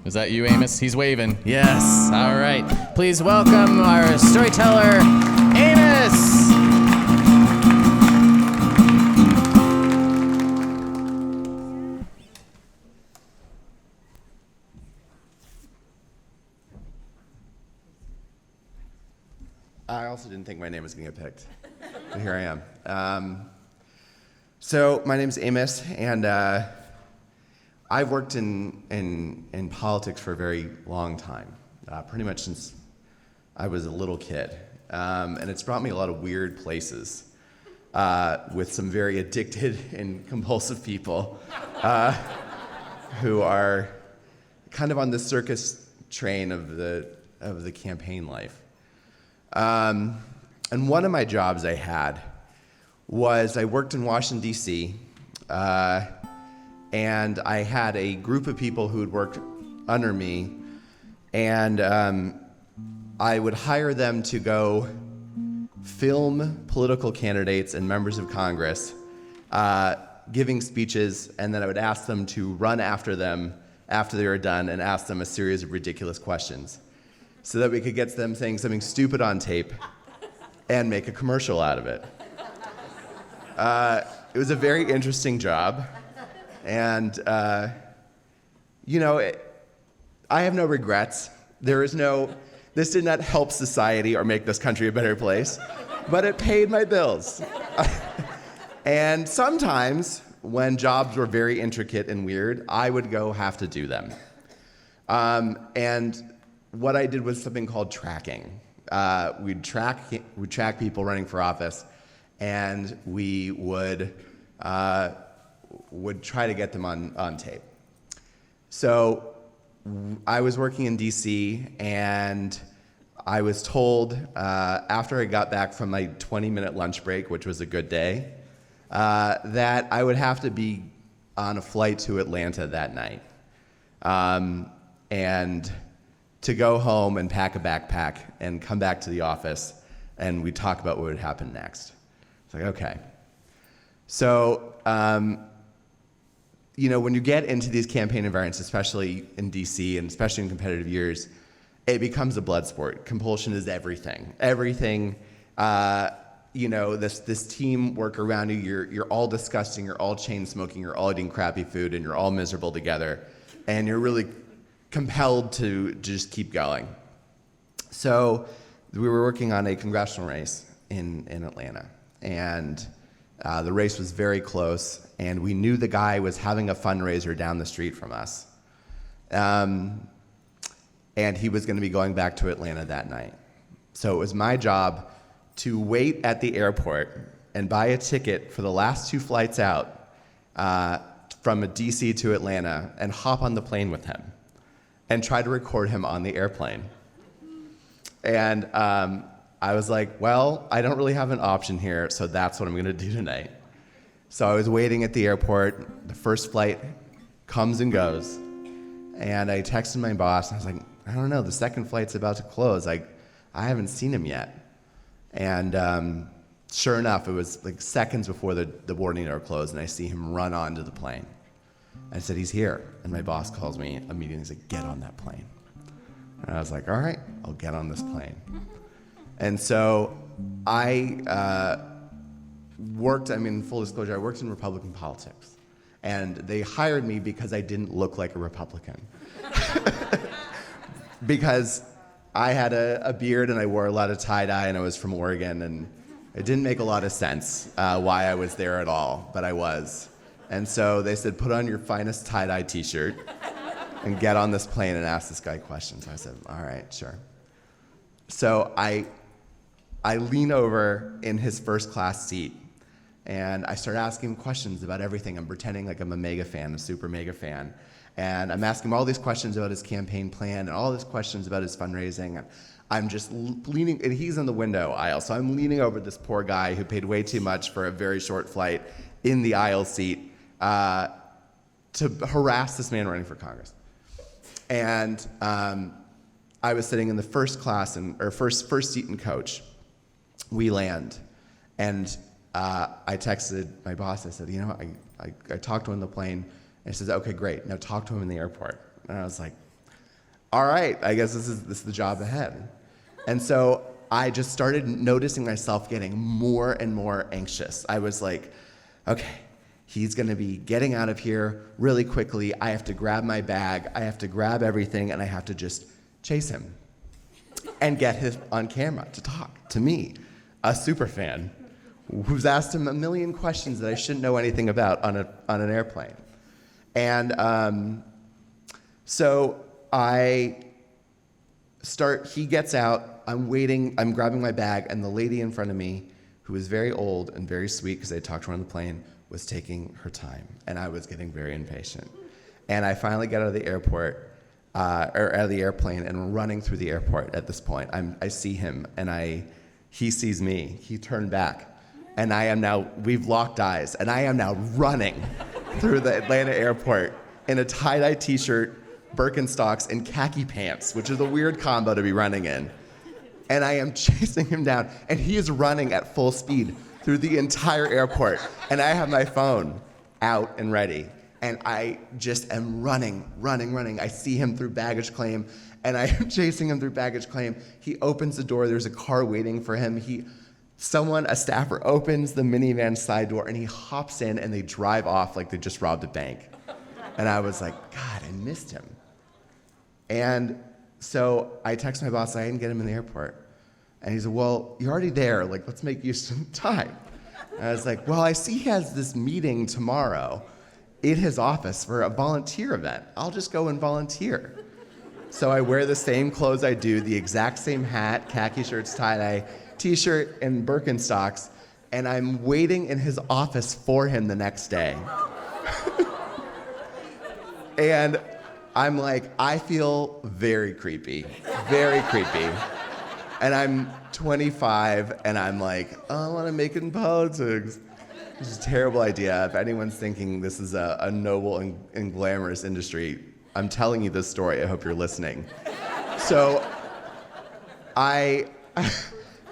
Is that you, Amos? He's waving. Yes. All right. Please welcome our storyteller, Amos. I also didn't think my name was going to get picked, but here I am. So my name's Amos, and I've worked in politics for a very long time, pretty much since I was a little kid, and it's brought me a lot of weird places with some very addicted and compulsive people who are kind of on the circus train of the campaign life. And one of my jobs I had was I worked in Washington, D.C., and I had a group of people who had worked under me, and I would hire them to go film political candidates and members of Congress giving speeches, and then I would ask them to run after them after they were done and ask them a series of ridiculous questions, so that we could get them saying something stupid on tape and make a commercial out of it. It was a very interesting job, and I have no regrets. There is no This did not help society or make this country a better place, but it paid my bills. And sometimes, when jobs were very intricate and weird, I would go have to do them. And what I did was something called tracking. We'd track people running for office, and we would try to get them on tape. So I was working in DC, and I was told after I got back from my 20-minute lunch break, which was a good day, that I would have to be on a flight to Atlanta that night, and to go home and pack a backpack and come back to the office, and we'd talk about what would happen next. It's like, okay. So, when you get into these campaign environments, especially in DC and especially in competitive years, it becomes a blood sport. Compulsion is everything. Everything, this teamwork around you, you're all disgusting, you're all chain smoking, you're all eating crappy food, and you're all miserable together. And you're really compelled to just keep going. So we were working on a congressional race in Atlanta, and the race was very close, and we knew the guy was having a fundraiser down the street from us. And he was going to be going back to Atlanta that night. So it was my job to wait at the airport and buy a ticket for the last 2 flights out from DC to Atlanta and hop on the plane with him and try to record him on the airplane. And I was like, well, I don't really have an option here, so that's what I'm going to do tonight. So I was waiting at the airport. The first flight comes and goes. And I texted my boss, and I was like, I don't know, the second flight's about to close. I haven't seen him yet. And sure enough, it was like seconds before the boarding door closed, and I see him run onto the plane. I said, he's here. And my boss calls me immediately. He's like, get on that plane. And I was like, all right, I'll get on this plane. And so I full disclosure, I worked in Republican politics. And they hired me because I didn't look like a Republican. Because I had a beard and I wore a lot of tie-dye and I was from Oregon, and it didn't make a lot of sense why I was there at all, but I was. And so they said, put on your finest tie-dye t-shirt and get on this plane and ask this guy questions. I said, all right, sure. So I lean over in his first class seat, and I start asking him questions about everything. I'm pretending like I'm a mega fan, a super mega fan. And I'm asking him all these questions about his campaign plan and all these questions about his fundraising. And I'm just leaning, and he's in the window aisle, so I'm leaning over this poor guy who paid way too much for a very short flight in the aisle seat to harass this man running for Congress. And I was sitting in the first class, first seat in coach. We land, and I texted my boss. I said, I talked to him on the plane, and he says, okay, great, now talk to him in the airport. And I was like, all right, I guess this is the job ahead. And so I just started noticing myself getting more and more anxious. I was like, okay, he's gonna be getting out of here really quickly. I have to grab my bag, I have to grab everything, and I have to just chase him and get him on camera to talk to me, a super fan who's asked him a million questions that I shouldn't know anything about on an airplane. And so he gets out, I'm waiting, I'm grabbing my bag, and the lady in front of me, who was very old and very sweet because I talked to her on the plane, was taking her time, and I was getting very impatient. And I finally got out of the airport, or out of the airplane, and running through the airport at this point. I see him, and he sees me. He turned back, and we've locked eyes, and I am now running through the Atlanta airport in a tie-dye t-shirt, Birkenstocks, and khaki pants, which is a weird combo to be running in. And I am chasing him down, and he is running at full speed through the entire airport, and I have my phone out and ready, and I just am running. I see him through baggage claim, and I am chasing him through baggage claim. He opens the door, there's a car waiting for him. A staffer opens the minivan side door, and he hops in, and they drive off like they just robbed a bank. And I was like, God, I missed him. And So I text my boss, I didn't get him in the airport. And he said, well, you're already there, like, let's make use of some time. And I was like, well, I see he has this meeting tomorrow in his office for a volunteer event. I'll just go and volunteer. So I wear the same clothes I do, the exact same hat, khaki shirts, tie-dye, t-shirt, and Birkenstocks, and I'm waiting in his office for him the next day. And I'm like, I feel very creepy, very creepy. And I'm 25, and I'm like, oh, I want to make it in politics. Which is a terrible idea. If anyone's thinking this is a noble and glamorous industry, I'm telling you this story. I hope you're listening. So I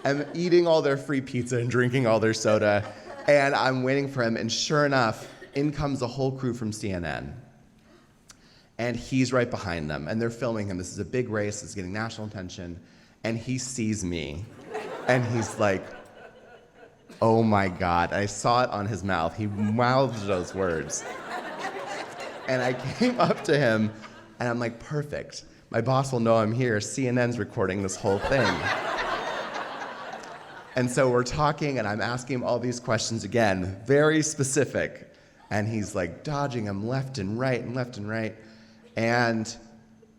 am eating all their free pizza and drinking all their soda, and I'm waiting for him, and sure enough, in comes a whole crew from CNN. And he's right behind them, and they're filming him. This is a big race, it's getting national attention, and he sees me, and he's like, oh my God. I saw it on his mouth. He mouthed those words. And I came up to him, and I'm like, perfect. My boss will know I'm here. CNN's recording this whole thing. And so we're talking, and I'm asking him all these questions again, very specific. And he's like dodging them left and right and left and right. And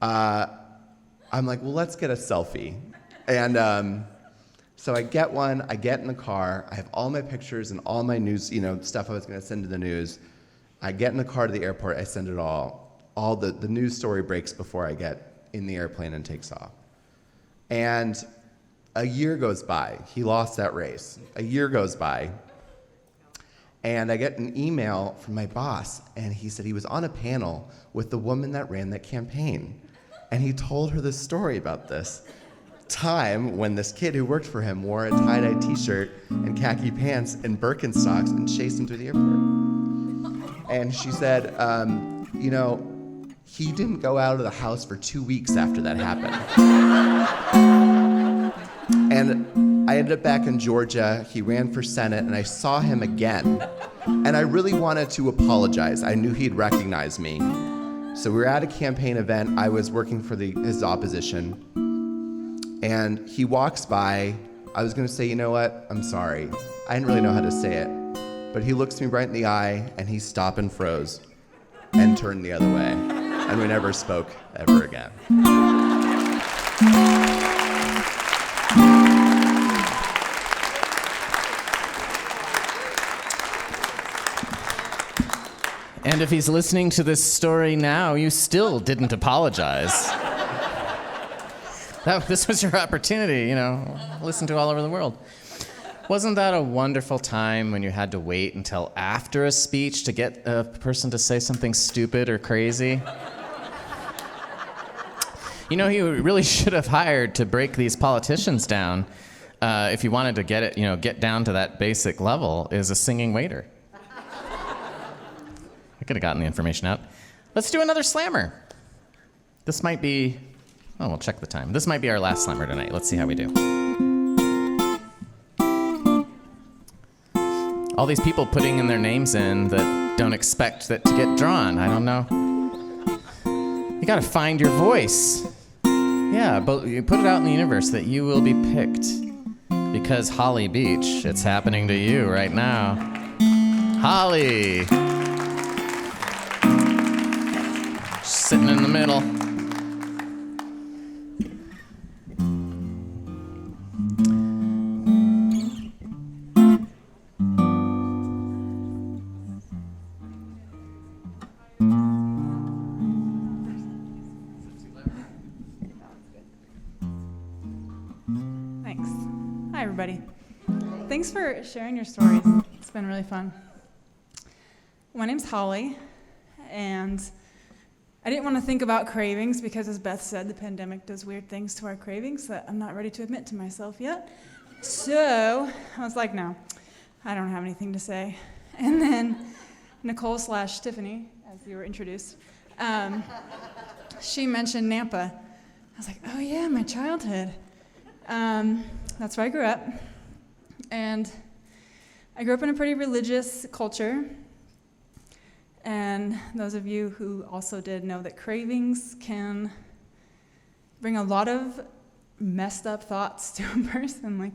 I'm like, well, let's get a selfie. And so I get one, I get in the car, I have all my pictures and all my news, stuff I was gonna send to the news. I get in the car to the airport, I send it all. All the news story breaks before I get in the airplane and takes off. And a year goes by, he lost that race. A year goes by, and I get an email from my boss, and he said he was on a panel with the woman that ran that campaign. And he told her this story about this time when this kid who worked for him wore a tie-dye t-shirt and khaki pants and Birkenstocks and chased him through the airport. And she said, he didn't go out of the house for 2 weeks after that happened. And I ended up back in Georgia. He ran for Senate, and I saw him again. And I really wanted to apologize. I knew he'd recognize me. So we were at a campaign event. I was working for his opposition. And he walks by. I was going to say, you know what? I'm sorry. I didn't really know how to say it. But he looks me right in the eye, and he stopped and froze and turned the other way. And we never spoke ever again. And if he's listening to this story now, you still didn't apologize. This was your opportunity, listen to all over the world. Wasn't that a wonderful time when you had to wait until after a speech to get a person to say something stupid or crazy? You really should have hired to break these politicians down if you wanted to get down to that basic level, is a singing waiter. I could have gotten the information out. Let's do another slammer. This might be, we'll check the time. This might be our last slammer tonight. Let's see how we do. All these people putting in their names in that don't expect that to get drawn. I don't know. You gotta find your voice. Yeah, but you put it out in the universe that you will be picked. Because Holly Beach, it's happening to you right now. Holly. Sitting in the middle. Thanks. Hi, everybody. Thanks for sharing your stories. It's been really fun. My name's Holly, and I didn't want to think about cravings because, as Beth said, the pandemic does weird things to our cravings that I'm not ready to admit to myself yet. So I was like, no, I don't have anything to say. And then Nicole / Tiffany, as you were introduced, she mentioned Nampa. I was like, oh yeah, my childhood. That's where I grew up. And I grew up in a pretty religious culture. And those of you who also did know that cravings can bring a lot of messed up thoughts to a person, like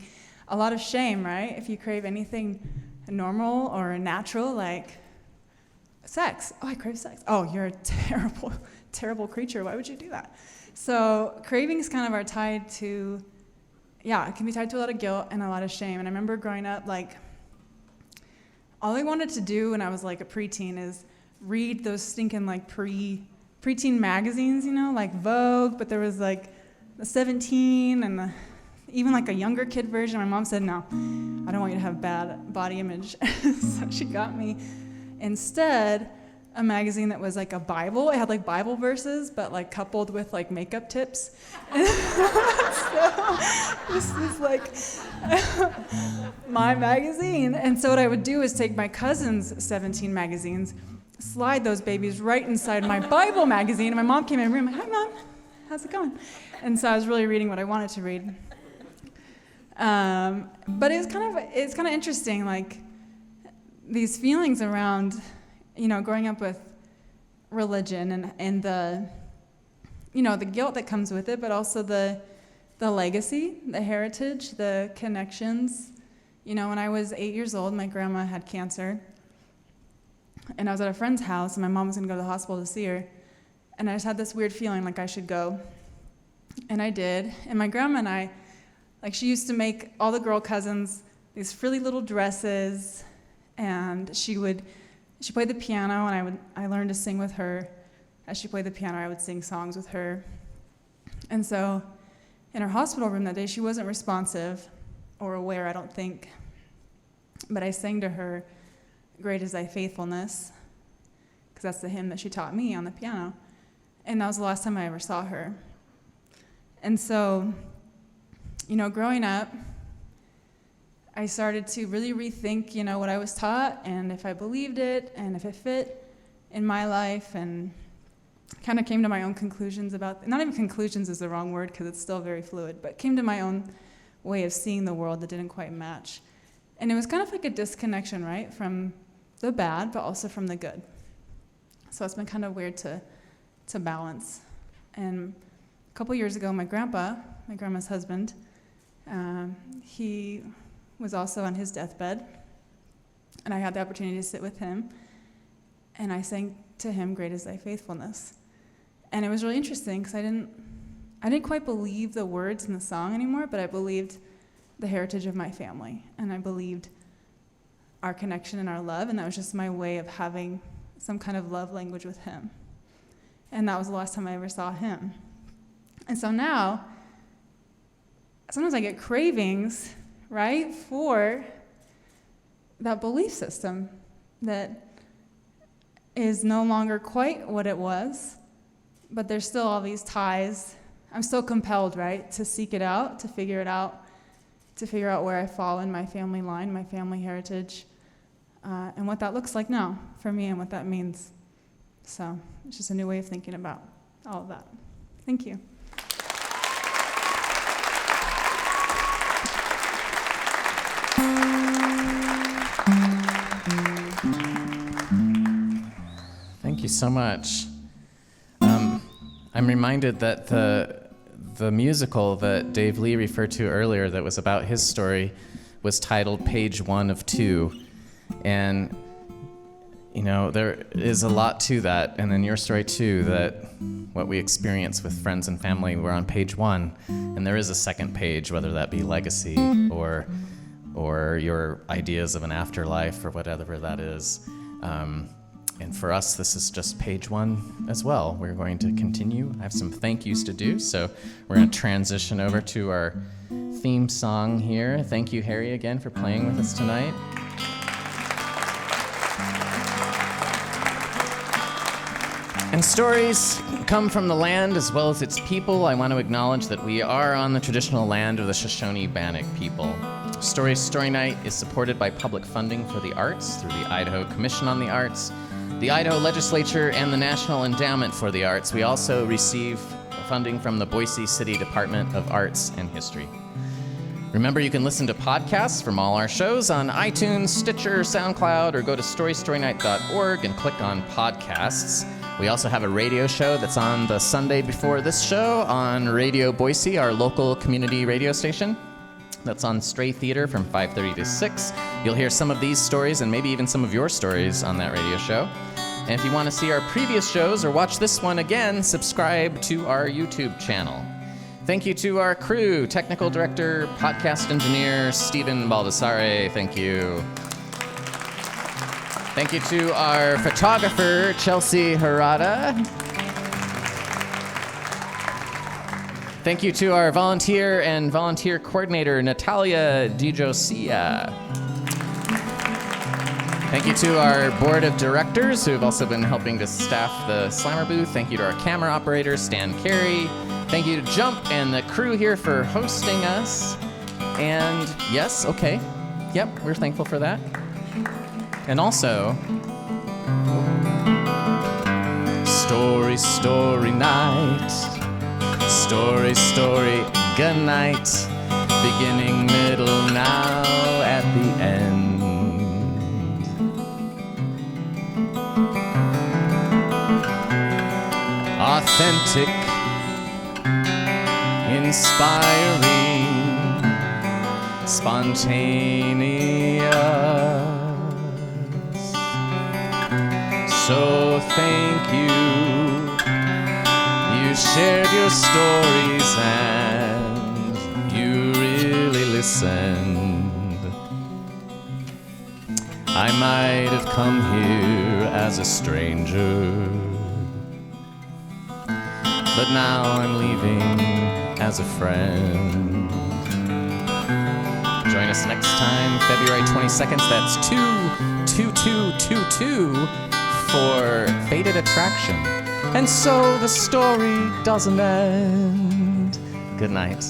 a lot of shame, right? If you crave anything normal or natural, like sex. Oh, I crave sex. Oh, you're a terrible, terrible creature. Why would you do that? So cravings kind of are tied to, it can be tied to a lot of guilt and a lot of shame. And I remember growing up, like, all I wanted to do when I was like a preteen is read those stinking like preteen magazines, like Vogue, but there was like the 17 and even like a younger kid version. My mom said, no, I don't want you to have bad body image. So she got me instead a magazine that was like a Bible. It had like Bible verses, but like coupled with like makeup tips. So this is like my magazine. And so what I would do is take my cousin's 17 magazines, slide those babies right inside my Bible magazine. And my mom came in the room, hi Mom, how's it going? And so I was really reading what I wanted to read. But it's kind of interesting, like these feelings around, growing up with religion and the, the guilt that comes with it, but also the legacy, the heritage, the connections. When I was 8 years old, my grandma had cancer, and I was at a friend's house, and my mom was gonna go to the hospital to see her, and I just had this weird feeling like I should go, and I did. And my grandma and I, like, she used to make all the girl cousins these frilly little dresses, and she played the piano, and I learned to sing with her. As she played the piano, I would sing songs with her. And so in her hospital room that day, she wasn't responsive or aware, I don't think. But I sang to her, "Great is Thy Faithfulness," because that's the hymn that she taught me on the piano. And that was the last time I ever saw her. And so, growing up, I started to really rethink, what I was taught, and if I believed it, and if it fit in my life, and kind of came to my own conclusions about, not even conclusions is the wrong word because it's still very fluid, but came to my own way of seeing the world that didn't quite match. And it was kind of like a disconnection, right, from the bad, but also from the good. So it's been kind of weird to balance. And a couple years ago, my grandma's husband, he was also on his deathbed, and I had the opportunity to sit with him, and I sang to him, "Great is Thy Faithfulness." And it was really interesting because I didn't quite believe the words in the song anymore, but I believed the heritage of my family, and I believed our connection and our love, and that was just my way of having some kind of love language with him. And that was the last time I ever saw him. And so now, sometimes I get cravings, right, for that belief system that is no longer quite what it was, but there's still all these ties. I'm still compelled, right, to seek it out, to figure it out, to figure out where I fall in my family line, my family heritage, and what that looks like now for me and what that means. So it's just a new way of thinking about all of that. Thank you. Thank you so much. I'm reminded that the musical that Dave Lee referred to earlier that was about his story was titled Page 1 of 2. And, there is a lot to that, and in your story too, that what we experience with friends and family, we're on page 1, and there is a second page, whether that be legacy or your ideas of an afterlife or whatever that is. And for us, this is just page 1 as well. We're going to continue. I have some thank yous to do, so we're going to transition over to our theme song here. Thank you, Harry, again for playing with us tonight. And stories come from the land as well as its people. I want to acknowledge that we are on the traditional land of the Shoshone-Bannock people. Story Night is supported by public funding for the arts through the Idaho Commission on the Arts, the Idaho Legislature, and the National Endowment for the Arts. We also receive funding from the Boise City Department of Arts and History. Remember, you can listen to podcasts from all our shows on iTunes, Stitcher, SoundCloud, or go to storynight.org and click on podcasts. We also have a radio show that's on the Sunday before this show on Radio Boise, our local community radio station. That's on Stray Theater from 5:30 to 6. You'll hear some of these stories and maybe even some of your stories on that radio show. And if you want to see our previous shows or watch this one again, subscribe to our YouTube channel. Thank you to our crew, technical director, podcast engineer, Stephen Baldassare. Thank you. Thank you to our photographer, Chelsea Harada. Thank you to our volunteer and volunteer coordinator, Natalia DiJosia. Thank you to our board of directors who have also been helping to staff the Slammer booth. Thank you to our camera operator, Stan Carey. Thank you to Jump and the crew here for hosting us. And yes, okay. Yep, we're thankful for that. And also, story, story night. Story, story, good night. Beginning, middle, now at the end. Authentic, inspiring, spontaneous. So thank you. You shared your stories and you really listened. I might have come here as a stranger, but now I'm leaving as a friend. Join us next time, February 22nd. That's 2/22/22 for Fated Attraction. And so the story doesn't end. Good night.